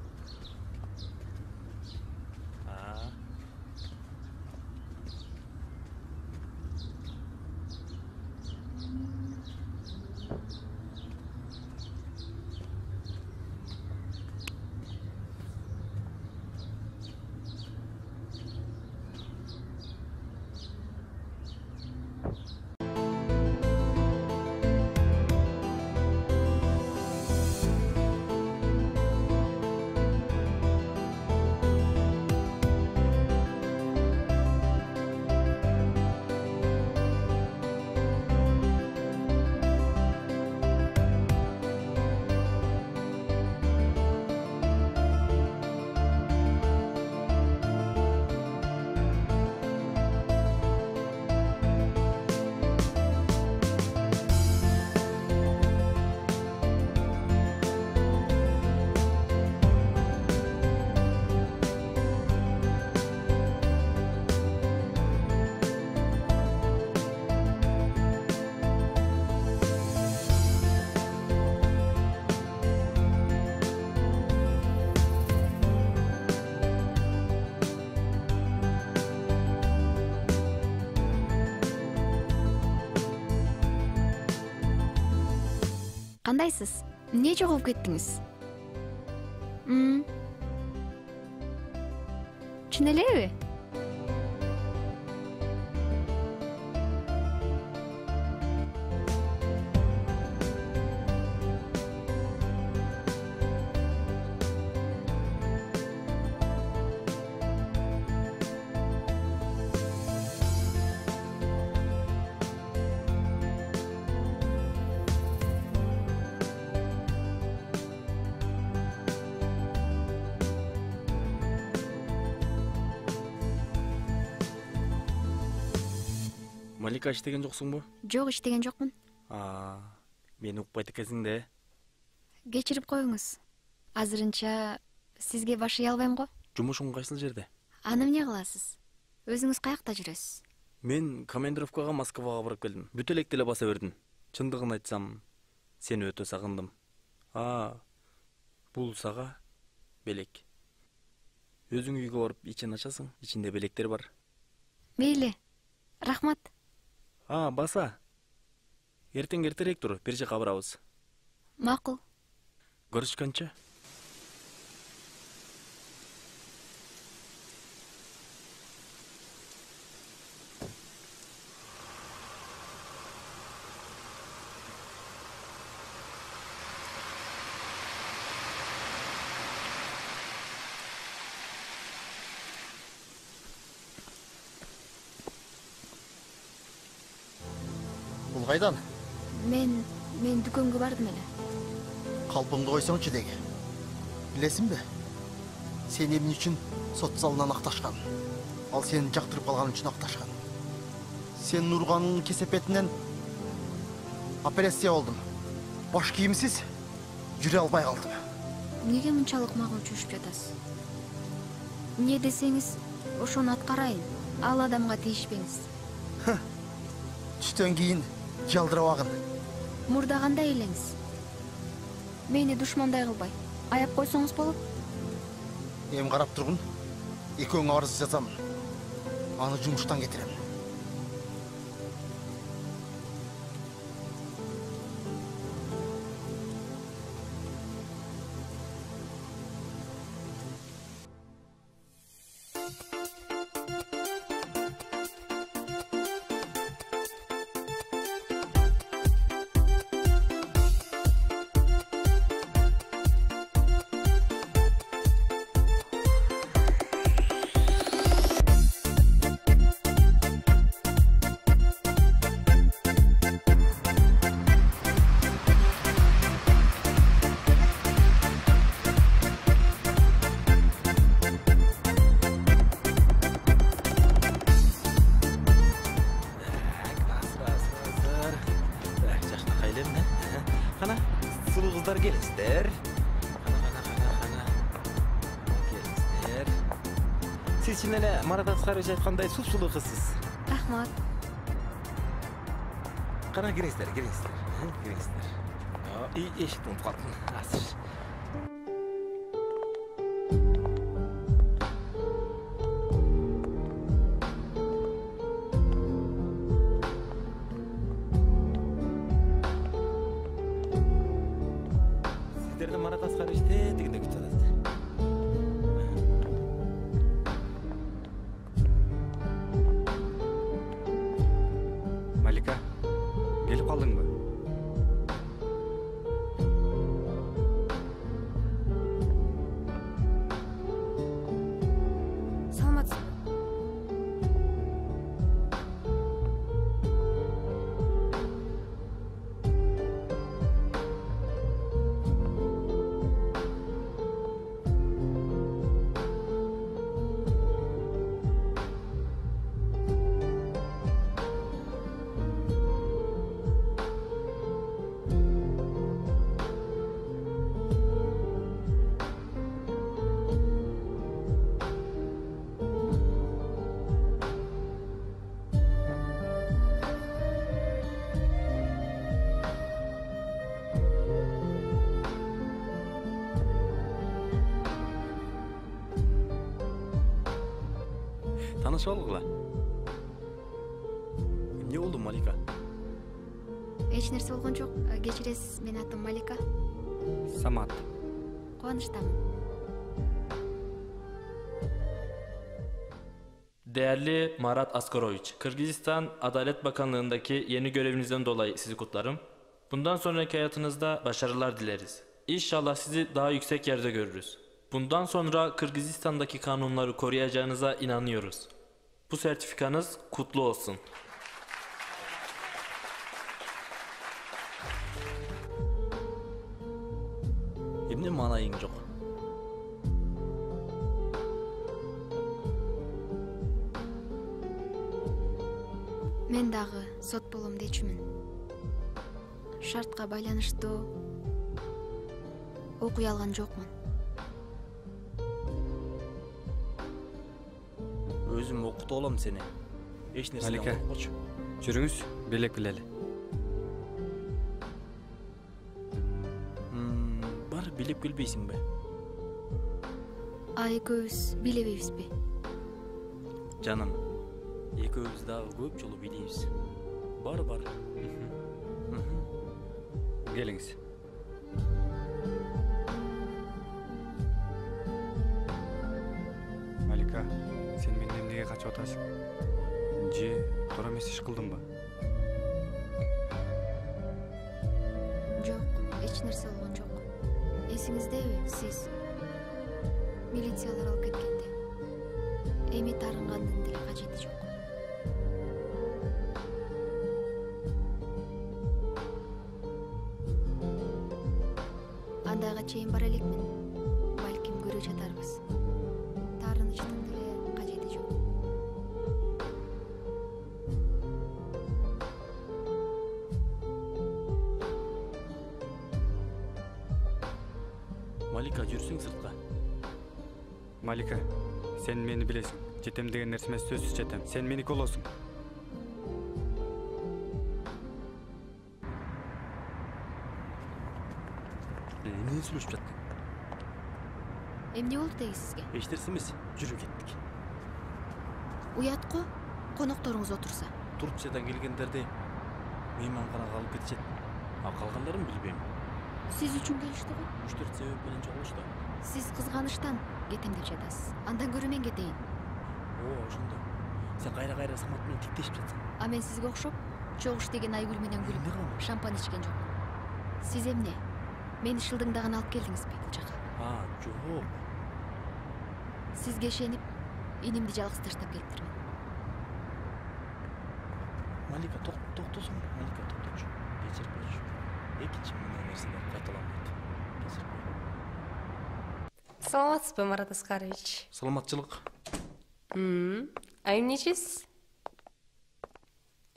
Кандайсыз? Эмне жоголуп кеттиңиз? Чын элеби? Малика иштеген жоксуңбу? Жок, иштеген жокмун. Мени укпайт экенсиң да. Кечирип коюңуз. Азырынча сизге башый албайм го. Жумушуң кайсыл жерде? Аны эмне кыласыз? Өзүңүз каякта жүрөсүз? Мен командировкага Москвага барып келдим. Бүт электи эле баса бердим. Чындыгын айтсам, сени өтө сагындым. Бул сага белек. Өзүң үйгө барып ичин ачасың, ичинде белектер бар. Мейли. Рахмат. Баса. Эртең эртерээк тур, бир жака барабыз. Макул. Көрүшкөнчө. Бул кайдан? Мен дүкөнгө бардым эле. Калпыңды койсоңчу деги. Билесиңби? Сен эмне үчүн сот залынан акташкан? Ал сени жактырып калган үчүн акташкан. Сен Нурганын кесепетинен операция болдум. Баш кийимсиз жүрө албай калдым. Неге мынчалык мага чушуп жатасыз? Эмне десеңиз, ошону аткарайын. Ал адамга тийишпеңиз. Түштөн кийин жалдырабагын. Мурдагандай элеңиз. Мени душмандай кылбай, аяп койсоңуз болот. Эми карап тургун. Экөөңө арыз жазамын. Аны жумуштан кетирем. Келиңиздер. Келиңиздер. Сиз чын эле Марат Аскарович айткандай суп-сулуу кызсыз. Рахмат. Кана кириңиздер. Кириңиздер. Эшикти унутуп калдым. Азыр. Марат Аскарович дегенде күтүп атат. Малика, келип калдыңбы? Саламатсызбы? Танышып алгыла. Эмне болду, Малика? Эч эч нерсе болгон жок. Кечиресиз, менин атым Малика. Самат. Кубанычтамын. Değerli Marat Askarovich, Kırgızistan Adalet Bakanlığındaki yeni görevinizden dolayı sizi kutlarım. Bundan sonraki hayatınızda başarılar dileriz. İnşallah sizi daha yüksek yerde görürüz. Bundan sonra Kırgızistan'daki kanunları koruyacağınıza inanıyoruz. Bu sertifikanız kutlu olsun. Эмне маанайың жок? Мен дагы сот болом дечүмүн. Шартка байланыштуу окуй алган жокмун. Өзүм окутуп алам сени. Эч нерседен Малика, коркпочу. жүрүңүз, белек билели. Бар билеп келбейсиңби? Экөөбүз билебейбизби? Жаным, экөөбүз дагы көп жолу билейбиз. Бар. Келиңиз. Малика, сен менден эмнеге качып атасың? Же туура эмес иш кылдымбы? Жок, эч нерсе болгон жок. Эсиңиздеби, сиз милициялар алып кеткенде эми тарынгандын деле кажети жок. Андайга чейин бара элекмин. Балким көрө жатарбыз. Таарынычтын деле кажети жок. Малика, жүрсүң сыртка. Малика, сен мени билесиң. Жетем деген нерсеме сөзсүз жетем. Сен мени колосуң. Эмне сүйлөшүп жаттың? Эмне болду деги сизге? Эч нерсе эмес, жүрүп кеттик. Уят го, конокторуңуз отурса. Турциядан келгендерди мейманканага алып кетишет. А калгандарын билбейм. Сиз үчүн келишти го? 3-4 себеп менен чогулушту. Сиз кызганычтан кетем деп жатасыз. Андан көрө мен кетейин. Ошондо. Сен кайра Самат менен тиктешип жатсың. А мен сизге окшоп, чогуш деген Айгүл менен күлүп, шампан ичкен жокмун. Сиз эмне? Мени шылдыңдаган алып келдиңизби бул жака? Жок. Сизге ишенип, инимди жалгыз таштап келиптирмин. Малика, токтосуң. Малика, токточу. Кечирип койчу. Экинчи мындай нерселер кайталанбайт. Кечирип кой. Саламатсызбы, Марат Аскарович? Саламатчылык. А эмнечисиз?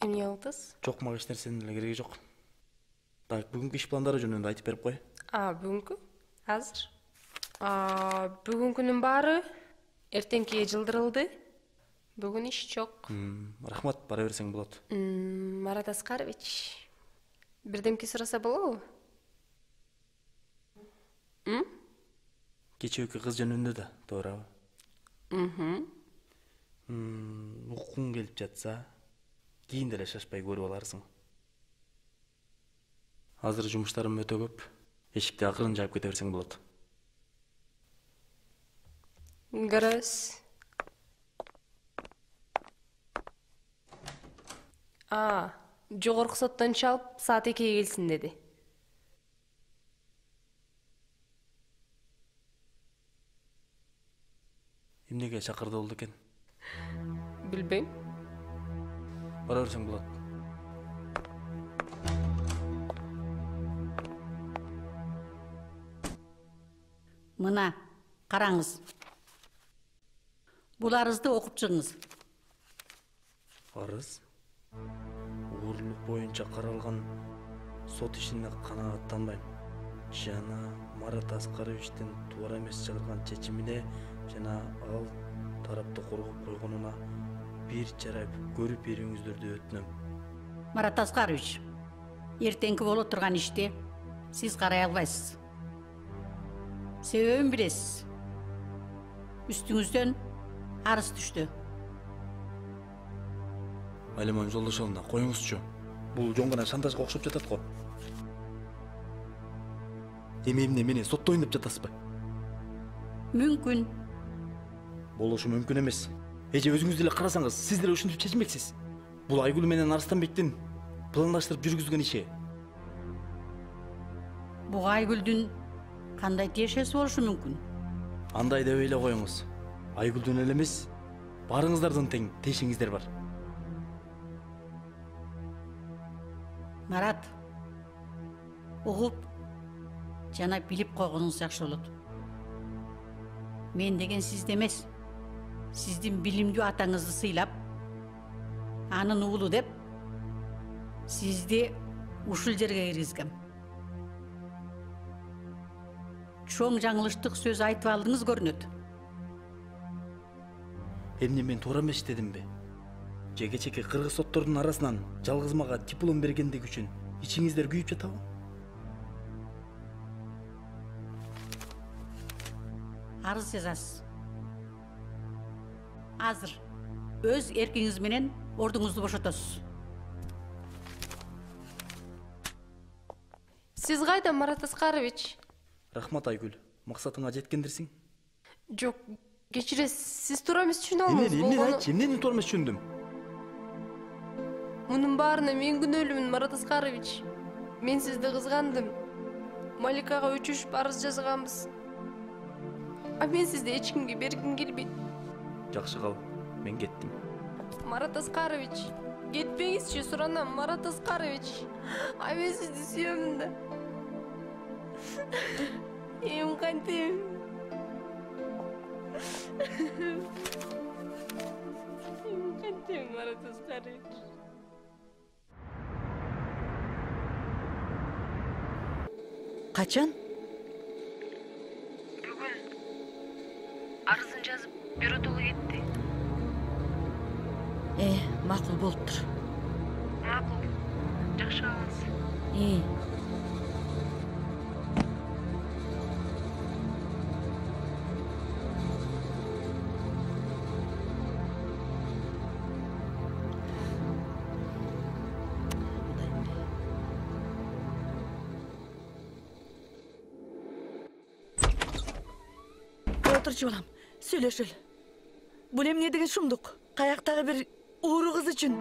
Эмне болдуз? Жок, мага эч нерсенин деле кереги жок. Так, бүгүнкү иш пландары жөнүндө айтып берип кой. Бүгүнкү? Азыр. Бүгүнкүнүн баары эртеңкиге жылдырылды. Бүгүн иш жок. Рахмат, бара берсең болот. Марат Аскарович, бирдемке сураса болобу? Кечээки кыз жөнүндө да, туурабы? Уккуң келип жатса, кийин деле шашпай көрүп аларсың. Азыр жумуштарым өтө көп. Эшикти акырын жаап кете берсең болот. Көрөбүз. Жогорку соттон чалып, саат 2-ге келсин деди. Эмнеге чакырды болду экен? Билбейм. Бара берсең болот. Мына, караңыз. Бул арызды окуп чыгыңыз. Арыз? Оорлук боюнча каралган сот ишине канааттанбайм. Жана Марат Аскаровичтин туура эмес чыгарган чечимине жана ал тарапты коргоп койгонуна бир жарай көрүп берүүңүздөрдү өтүнөм. Марат Аскарович, эртеңки боло турган ишти сиз карай албайсыз. Себебин билесиз. Үстүңүздөн арыз түштү. Алиман жолдошолуна коюңузчу. Бул жон гана шантажга окшоп жатат го. Эми эмне мени соттойн деп жатасызбы? Мүмкүн. Болушу мүмкүн эмес. Эже өзүңүз деле карасаңыз, сиз деле ушинтип чечмексиз. Бул Айгүл менен Арыстанбектин пландаштырып жүргүзгөн иши. Буга Айгүлдүн кандай тиешеси болушу мүмкүн? Андай деп эле коюңуз. Айгүлдүн эле эмес, баарыңыздардын тең тиешиңиздер бар. Марат, угуп жана билип койгонуңуз жакшы болот. Мен деген сизди эмес, сиздин билимдүү атаңызды сыйлап, анын уулу деп сизди ушул жерге киргизгем. Чоң жаңылыштык сөз айтып алдыңыз көрүнөт. Эмне мен туура эмес дедимби? Же кечеки кыргыз соттордун арасынан жалгыз мага диплом бергендик үчүн ичиңиздер күйүп жатабы? Арыз жазасыз. Азыр өз эркиңиз менен ордуңузду бошотосуз. Сиз кайда, Марат Аскарович? Рахмат Айгүл, максатыңа жеткендирсиң? Жок, кечиресиз, сиз туура эмес түшүнүп алдыңыз. Эмнени туура эмес түшүндүм? Мунун баарына мен күнөөлүүмүн, Марат Аскарович. Мен сизди кызгандым. Маликага өчүшүп арыз жазганбыз. А мен сизди эч кимге бергим келбейт. Жакшы кал, мен кеттим. Марат Аскарович, кетпеңизчи, суранам, Марат Аскарович. А мен сизди сүйөмүн да. Эм кантем. Эм кантем, Марат Аскарович. Качан? Бүгүн арызын жазып бюродогу кетти. Макул болуптур. Макул. Жакшы алыңыз. Отурчу балам, сүйлөшүл. Бул эмне деген шумдук? Каяктагы бир ууру кыз үчүн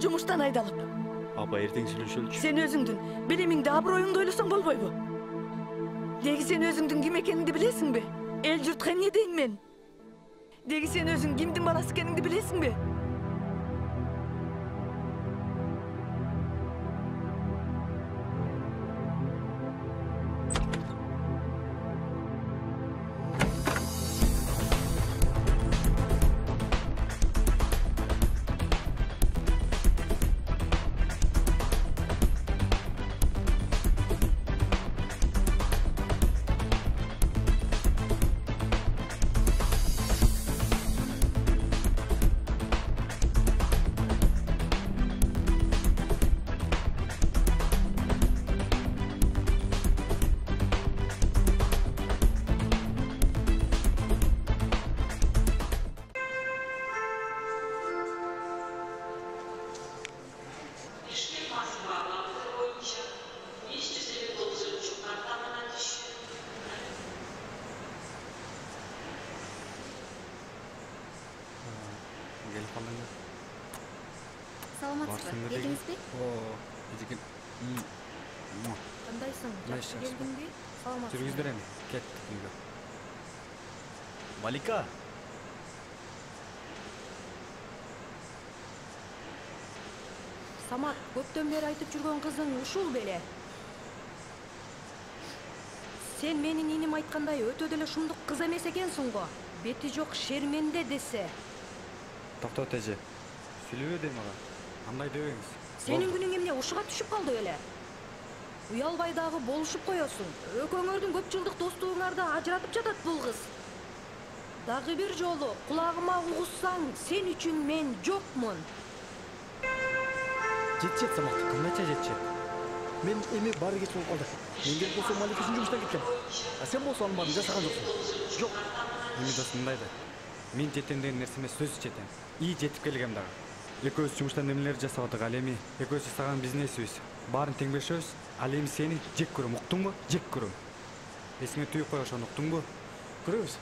жумуштан айдалып. Апа, эртең сүйлөшөлүчү. Сен өзүңдүн билимиңди, аброюңду ойлосоң болбойбу? Деги сен өзүңдүн ким экениңди билесиңби? Эл журтка эмне дейм мен? Деги сен өзүң кимдин баласы экениңди билесиңби? Саламатсызбы? Келдиңизби? Кандайсың? Жакшы келдиңби? Саламатсызбы? Жүргүздөр эми, кеттик үйгө. Малика. Самат, көптөн бери айтып жүргөн кызың ушул беле? Сен менин иним айткандай өтө деле шумдук кыз эмес экенсиң го. Бети жок шерменде десе. Токтот эже. Сүйлөбө дейм ага. Андай дебеңиз. Сенин күнүң эмне ушуга түшүп калды беле? Уялбай дагы болушуп коесуң. Экөөңөрдүн көп жылдык достугуңарды ажыратып жатат бул кыз. Дагы бир жолу кулагыма угуссаң, сен үчүн мен жокмун. Жетчет, Самат, кандайча жетчет? Мен эми баары кеч болуп калды. Мен келип болсом Малика үчүн жумуштан кеткен. А сен болсо анын баарын жасаган жоксуң. Жок. Эми досум мындай да. Мен жетем деген нерсе эмес, сөз жетем. И жетип келгем дагы. Экөөбүз жумуштан эмнелер жасап атык, ал эми экөөбүз жасаган бизнесибиз. Баарын тең беришебиз. Ал эми сени жек көрөм, уктуңбу? Жек көрөм. Эсиңе түйүп кой, ошону уктуңбу? Көрөбүз.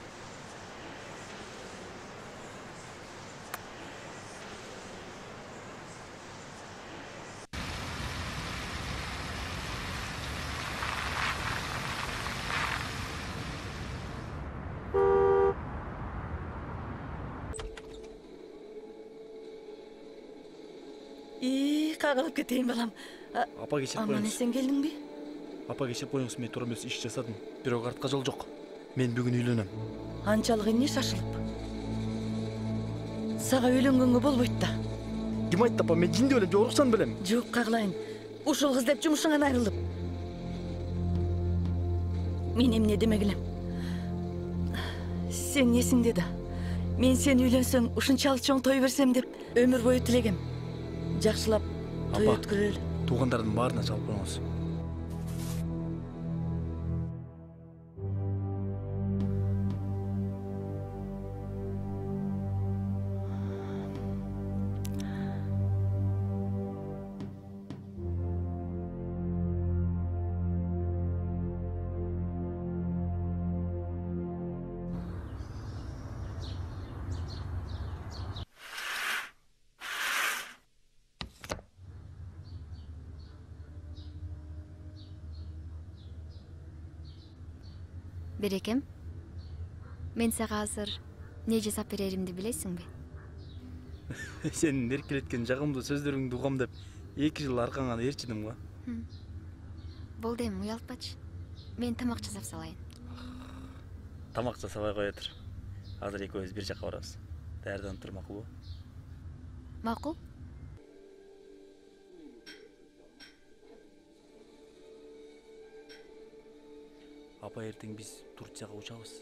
Кагылып кетейин балам. Апа кечирип Аман коюңуз. эсен келдиңби? Апа кечирип коюңуз, мен туура эмес иш жасадым. Бирок артка жол жок. Мен бүгүн үйлөнөм. Анчалык эмне шашылып? Сага үйлөнгөнгө болбойт да. Ким айтты апа, мен жинди белем, же уруксан белем? Жок, кагылайын. Ушул кыз деп жумушуңан айрылып. Мен эмне демегилем? Сен эсиңде да. Мен сен үйлөнсөң, ушунчалык чоң той берсем деп өмүр бою тилегем. Жакшылап той өткөрөлү. Туугандардын баарына чалып коюңуз. Берекем, мен сага азыр не жасап береримди билесиңби? Сенин эркелеткен жагымдуу сөздөрүңдү угам деп 2 жыл аркаңан ээрчидим го. Болду эми, уялтпачы. Мен тамак жасап салайын. Тамак жасабай кое тур. Азыр экөөбүз бир жакка барабыз. Даярданып тур, макулбу? Макул. Апа, эртең биз Турцияга учабыз.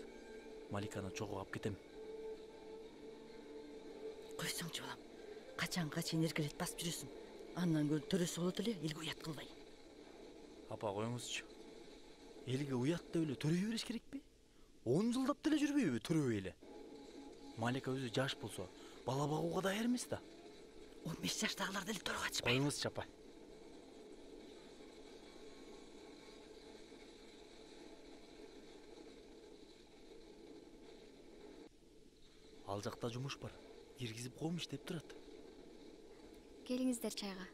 Маликаны чогуу алып кетем. Койсоңчу балам. Качанга чейин эркелет басып жүрөсүң. Андан көрүн төрөсү болот эле, элге уят кылбай. Апа, коюңузчу. Элге уят деп эле төрөй бериш керекпи? 10 жылдап деле жүрбөйбү төрөбөй эле? Малика өзү жаш болсо, бала багууга даяр эмес да. 15 жаштагылар деле төрөгө ачпайт. Коюңузчу апа. Ал жакта жумуш бар. Киргизип коомуш деп турат. Келиңиздер чайга.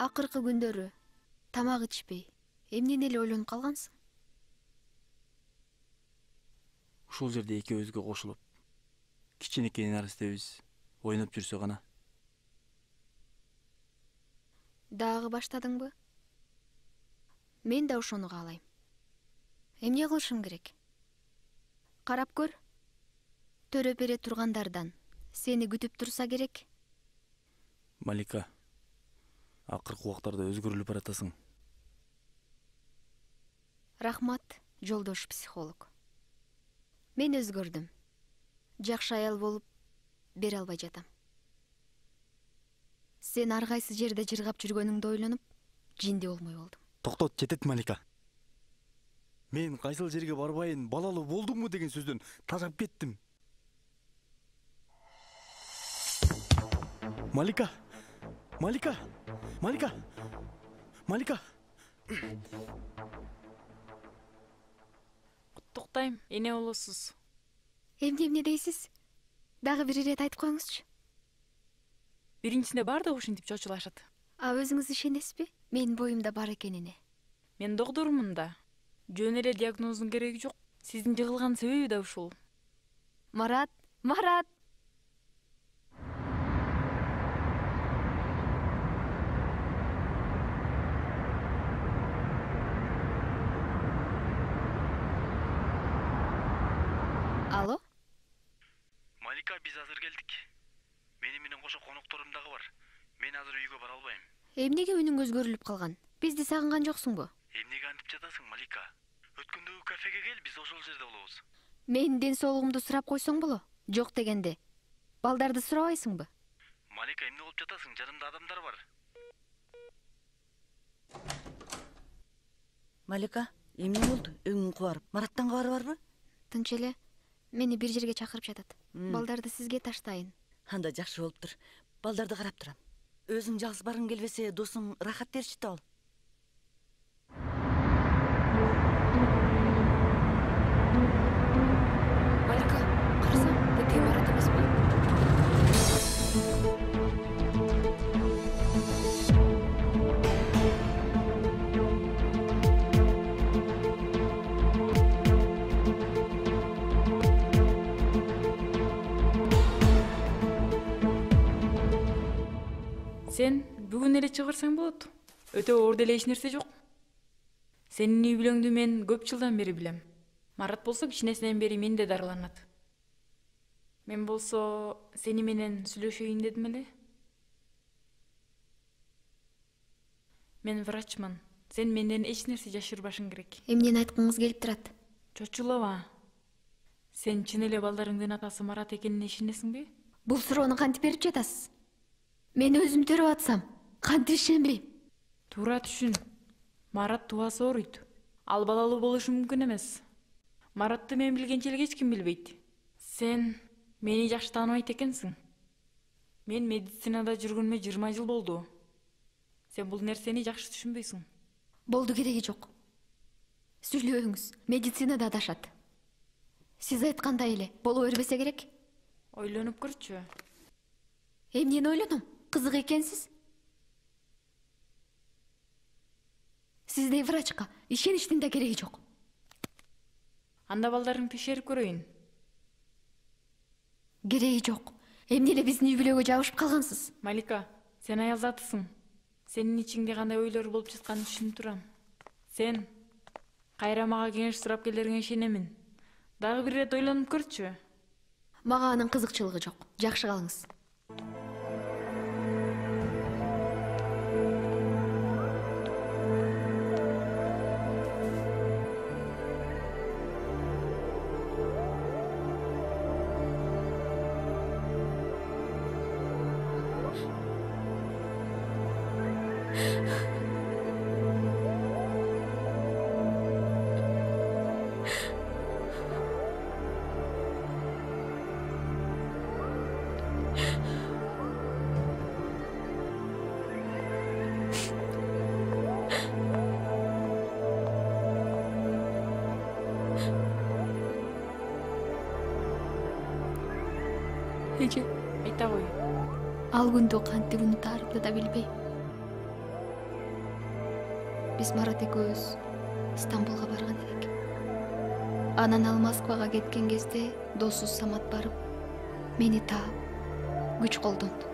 Акыркы күндөрү тамак ичпей, эмнени эле ойлонуп калгансың? Ушул жерде экөөбүзгө кошулуп, кичинекей наристебиз ойноп жүрсө гана. Дагы баштадыңбы? Мен да ошону каалайм. Эмне кылышым керек? Карап көр. Төрөп бере тургандардан сени күтүп турса керек. Малика, акыркы убактарда өзгөрүлүп баратасың. Рахмат, жолдош психолог. Мен өзгөрдүм. Жакшы аял болуп бере албай жатам. Сен ар кайсы жерде жыргап жүргөнүңдү ойлонуп, жинди болмой болдум. Токтот, жетет Малика. Мен кайсыл жерге барбайын, балалуу болдуңбу деген сөздөн тажап кеттим. Малика! Малика! Малика! Малика! Куттуктайм, эне болосуз. Эмне дейсиз? Дагы бир ирет айтып коюңузчу. Биринчисинде баардыгы ушинтип чочулашат. А өзүңүз ишенесизби? Менин боюмда бар экенине. Мен доктормун да. Жөн эле диагноздун кереги жок. Сиздин жыгылган себеби да ушул. Марат! Марат! Алло? Малика, биз азыр келдик. Менин кошо конокторум дагы бар. Мен азыр үйгө бара албайм. Эмнеге үнүң өзгөрүлүп калган? Бизди сагынган жоксуңбу? Эмнеге антип жатасың, Малика? Өткөндөгү кафеге кел, биз ошол жерде болобуз. Менин ден соолугумду сурап койсоң боло? Жок дегенде. Балдарды сурабайсыңбы? Малика, эмне болуп жатасың? Жанымда адамдар бар. Малика, эмне болду? Өңүң кубарып. Мараттан кабары барбы? Тынч эле. Мени бир жерге чакырып жатат. Балдарды сизге таштайын. Анда жакшы болуптур. Балдарды карап турам. Өзүң жалгыз баргың келбесе, досуң рахат берчити ал. Малика, карасаң, бул Марат эмеспи? Сен бүгүн эле чыгарсаң болот. Өтө оор деле эч нерсе жок. Сенин үй бүлөңдү мен көп жылдан бери билем. Марат болсо кичинесинен бери менде дарыланат. Мен болсо сени менен сүйлөшөйүн дедим эле. Мен врачмын. Сен менден эч нерсе жашырбашың керек. Эмнени айткыңыз келип турат? Чочулаба. Сен чын эле балдарыңдын атасы Марат экенине ишенесиңби? Бул суроону кантип берип жатасыз? Мен өзүм төрөп атсам, кантип ишенбейм? Туура түшүн. Марат тубасы ооруйт. Ал балалуу болушу мүмкүн эмес. Маратты мен билгенче эч ким билбейт. Сен мени жакшы тааныбайт экенсиң. Мен медицинада жүргөнүмө 20 жыл болду. Сен бул нерсени жакшы түшүнбөйсүң. Болду, кереги жок. Сүйлөңүз, медицинада адашат. Сиз айткандай эле боло бербесе керек. Ойлонуп көрчү. Эмнени ойлоном? Кызык экенсиз. Сиздей врачка ишеништин да кереги жок. Анда балдарың текшерип көрөйүн. Кереги жок. Эмне эле биздин үй бүлөгө жабышып калгансыз? Малика, сен аял затысың. Сенин ичиңде кандай ойлор болуп жатканын түшүнүп турам. Сен кайра мага кеңеш сурап келериңе ишенемин. Дагы бир ирет ойлонуп көрчү. Мага анын кызыкчылыгы жок. Жакшы калыңыз. Эже, айта кой. Ал күндү кантип унутаарымды да билбейм. Биз Марат экөөбүз Стамбулга барган элек. Анан ал Москвага кеткен кезде досу Самат барып, мени таап, күч колдонду.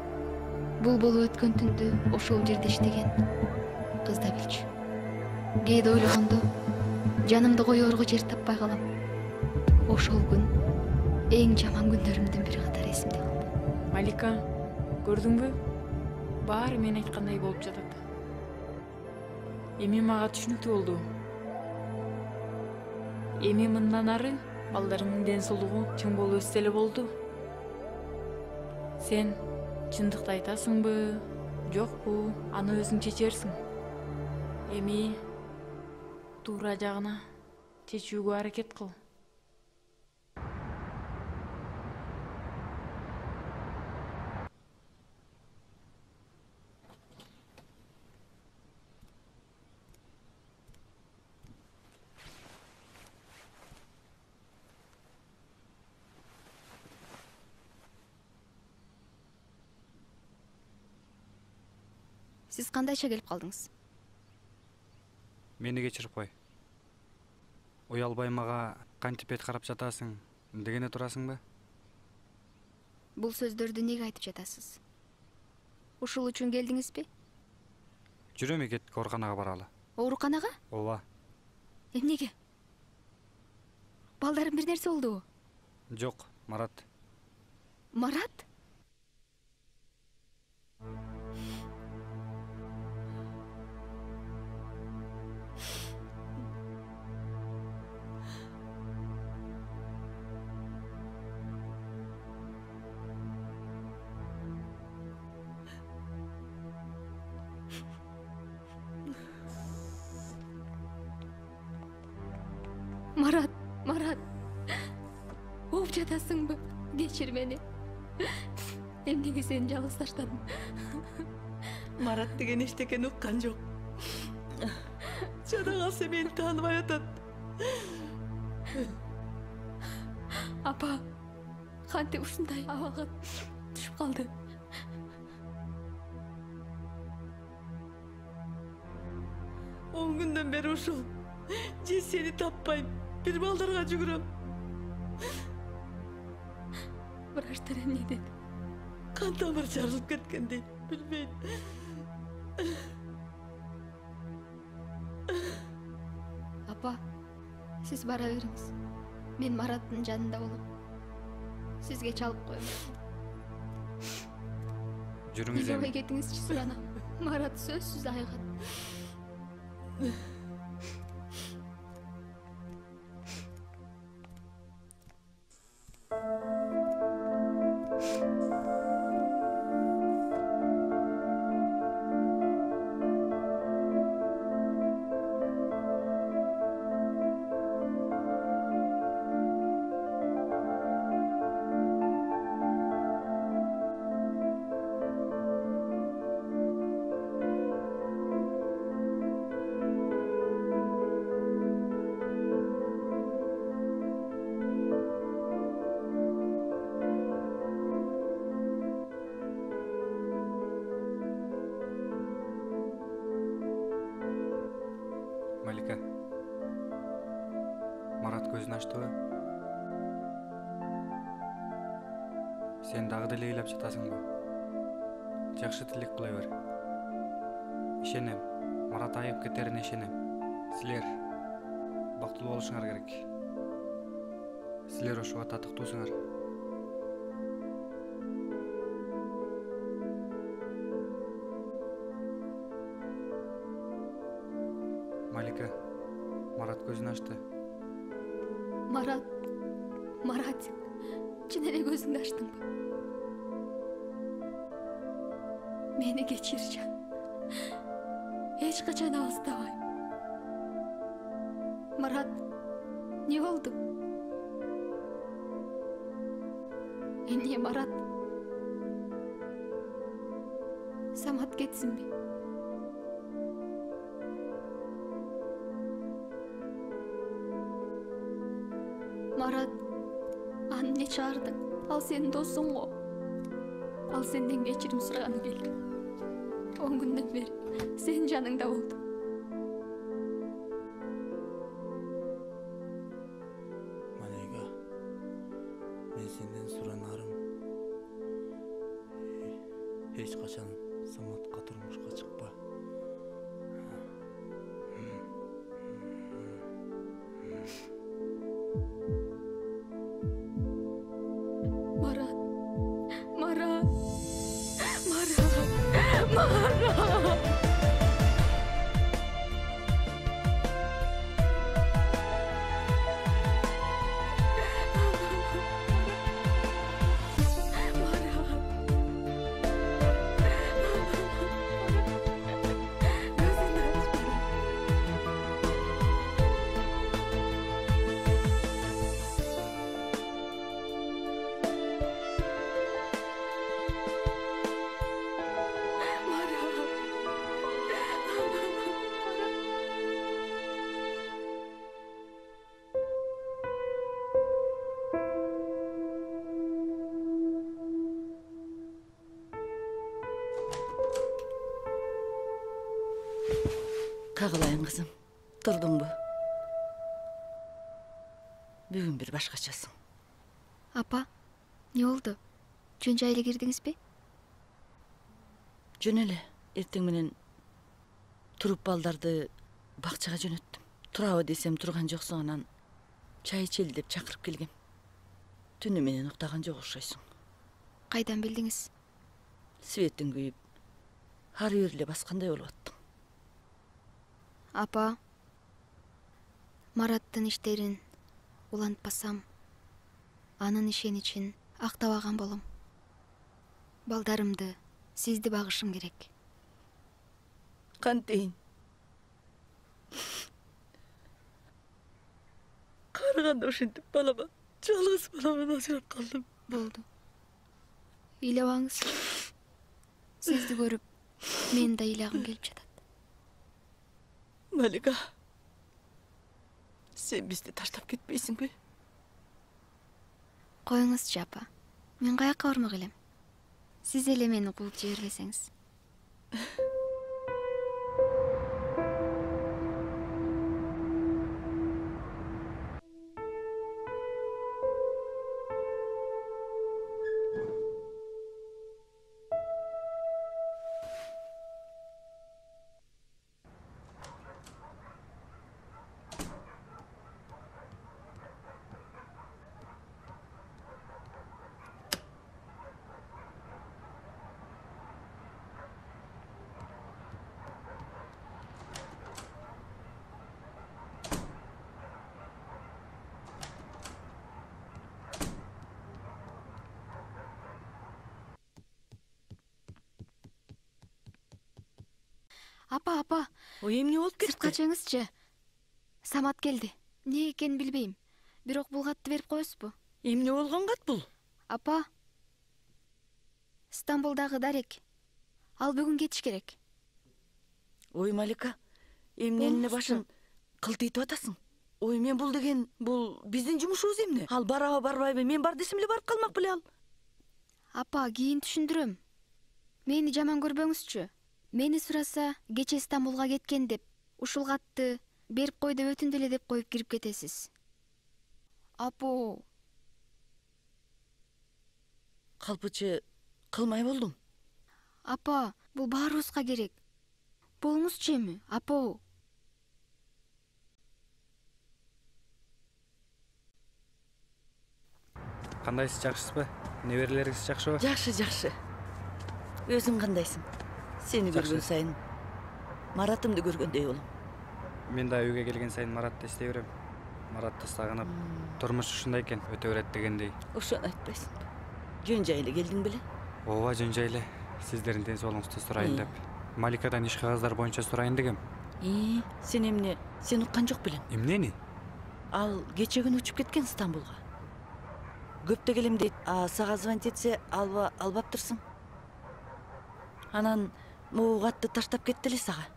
Бул болуп өткөн түндү ошол жерде иштеген кыз да билчү. Кээде ойлогондо жанымды коёрго жер таппай калам. Ошол күн эң жаман күндөрүмдүн бири катары эсимде калды. Малика, көрдүңбү? Баары мен айткандай болуп жатат. Эми мага түшүнүктүү болду. Эми мындан ары балдарыңдын ден соолугу чың болуп өссө эле болду. Сен чындыкты айтасыңбы, жокпу, аны өзүң чечерсиң. Эми туура жагына чечүүгө аракет кыл. Сиз кандайча келип калдыңыз? Мени кечирип кой. Уялбай мага кантип бет карап жатасың дегене турасыңбы? Бул сөздөрдү неге айтып жатасыз? Ушул үчүн келдиңизби? Жүрөм экет ооруканага баралы. Ооруканага? Ооба. Эмнеге? Балдарым бир нерсе болдубу? Жок, Марат. Марат? Марат, угуп жатасыңбы? Кечир мени. Эмнеге сени жалгыз таштадым? Марат деген эчтекени уккан жок. Жада калса мени тааныбай атат. Апа, кантип ушундай абалга түшүп калды? Он күндөн бери ушул. Же сени таппайм, бир балдарга жүгүрөм. Врачтар эмне деди? Кан тамыр жарылып кеткен дейт, билбейм. Апа, сиз бара бериңиз. Мен Мараттын жанында болом. Сизге чалып коем. Жүрүңүз эми. Илебей кетиңизчи суранам. Марат сөзсүз айыгат. Малика. Марат көзүн ачтыбы? Сен дагы деле ыйлап жатасыңбы? Жакшы тилек кыла бер. Ишенем. Марат айып кетерине ишенем. Силер бактылуу болушуңар керек. Силер ошого татыктуусуңар. Малика, Марат көзүн ачты. Марат, чын эле көзүңдү ачтыңбы? Мени кечирчи. Эч качан алыстабайм. Марат, не болду? Эмне Марат? Самат кетсинби? Марат, аны эмне чыгардың? Ал сенин досуң го. Ал сенден кечирим сураганы келди. 10 күндөн бери сенин жаныңда болду. сенден суранарым эч качан Саматка турмушка чыкпа. Марат, Марат, Марат, Марат. Kağılayın kızım. Durdun mu? Bugün bir başkaçasın. Apa, ne oldu? Жөн жайлы кирдиңиз бе? Жөн эле. Эртең менен туруп балдарды бакчага жөнөттүм. Турабы десем турган жоксуң, анан чай ичели деп чакырып келгем. Түнү менен уктаган жок окшойсуң. Кайдан билдиңиз? Светтин күйүп, ары бери эле баскандай болуп аттым. Апа, Мараттын иштерин улантпасам, анын ишеничин актабаган болом. Балдарымды, сизди багышым керек. Кантейин? Карыганда ошентип балама, жалгыз баламан ажырап калдым. Болду. Ыйлабаңыз. Сизди көрүп, мен да ыйлагым келип жатат. Малика, sen bizdi таштап кетпейсиңби? Коюңузчу, апа. Мен каяка бармак элем? Сиз эле мени кууп жибербесеңиз. Апа. Ой, эмне болуп кетти? Сыртка чыгыңызчы. Самат келди. Не экенин билбейм. Бирок бул катты берип коесузбу? Эмне болгон кат бул? Апа. Стамбулдагы Дарек. Ал бүгүн кетиш керек. Ой, Малика, эмнени башын кылтыйтып атасың? Ой, мен бул деген, бул биздин жумушубуз эмне? Ал барабы барбайбы? Мен бар десем эле барып калмак беле ал. Апа, кийин түшүндүрөм. Мени жаман көрбөңүзчү. Мени сураса, кече Стамбулга кеткен деп, ушул катты берип кой деп өтүндү эле деп коюп кирип кетесиз. Апо. Калпычы кылмай болдуң. Апа, бул баарыбызга керек. Болуңузчу эми, апо. Кандайсыз, жакшысызбы? Неберелериңиз жакшыбы? Жакшы. Өзүң кандайсың? Сени көргөн сайын Маратымды көргөндөй болом. Мен да үйгө келген сайын Маратты эстей берем. Маратты сагынып, турмуш ушундай экен, өтө берет дегендей. Ошону айтпайсың. Жөн жайлы келдиң беле? Ооба, жөн жайлы. Сиздердин ден соолугуңузду сурайын деп. Маликадан иш кагаздар боюнча сурайын дегем. Сен эмне? Сен уккан жок белең? Эмнени? Ал кече күнү учуп кеткен Стамбулга. Көптө келем дейт. Сага звонить этсе, албаптырсың. Анан могу катты таштап кетти эле сага.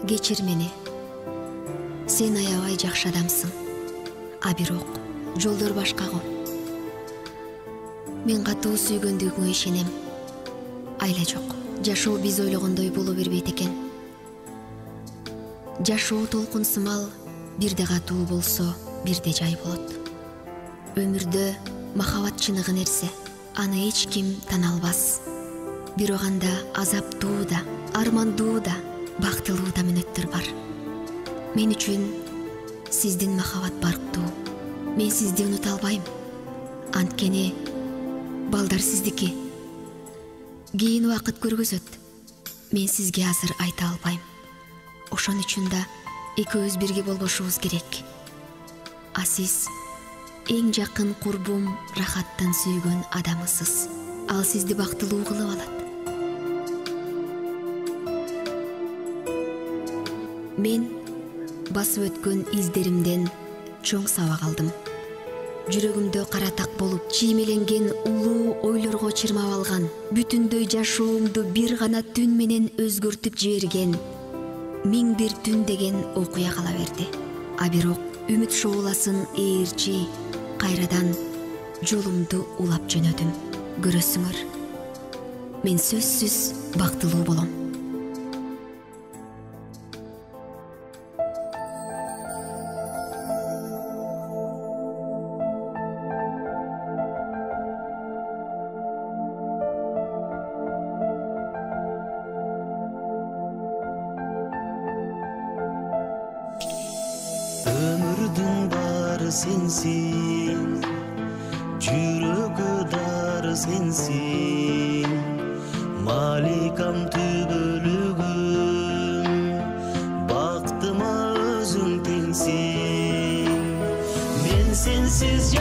Кечир мени. Сен аябай жакшы адамсың. А бирок жолдор башка го. Мен катуу сүйгөндүгүңө ишенем. айла жок. Жашоо биз ойлогондой боло бербейт экен. Жашоо толкун сымал, бирде катуу болсо, бирде жай болот. Өмүрдө махабат чыныгы нерсе, аны эч ким тана албас. Бирок анда азаптуу да, армандуу да, бактылуу да мүнөттөр бар. Мен үчүн сиздин махабат барктуу. Мен сизди унута албайм. Анткени балдар сиздики. Кийин убакыт көргөзөт. Мен сизге азыр айта албайм. Ошон үчүн да экөөбүз бирге болбошубуз керек. А сиз эң жакын курбум, рахаттан сүйгөн адамысыз. Ал сизди бактылуу кылып алат. Мен басып өткөн издеримден чоң сабак алдым. Жүрөгүмдө кара так болуп, чиймеленген улуу ойлорго чырмап алган, бүтүндөй жашоомду бир гана түн менен өзгөртүп жиберген миң бир түн деген окуя кала берди. А бирок үмүт шооласын ээрчи кайрадан жолумду улап жөнөдүм. Көрөсүңөр, мен сөзсүз бактылуу болом. Ömürdün bari sensin, жүрөгө дары sensin, маликам түбөлүгүм, бактыма өзүң теңсиң. Мен сенсиз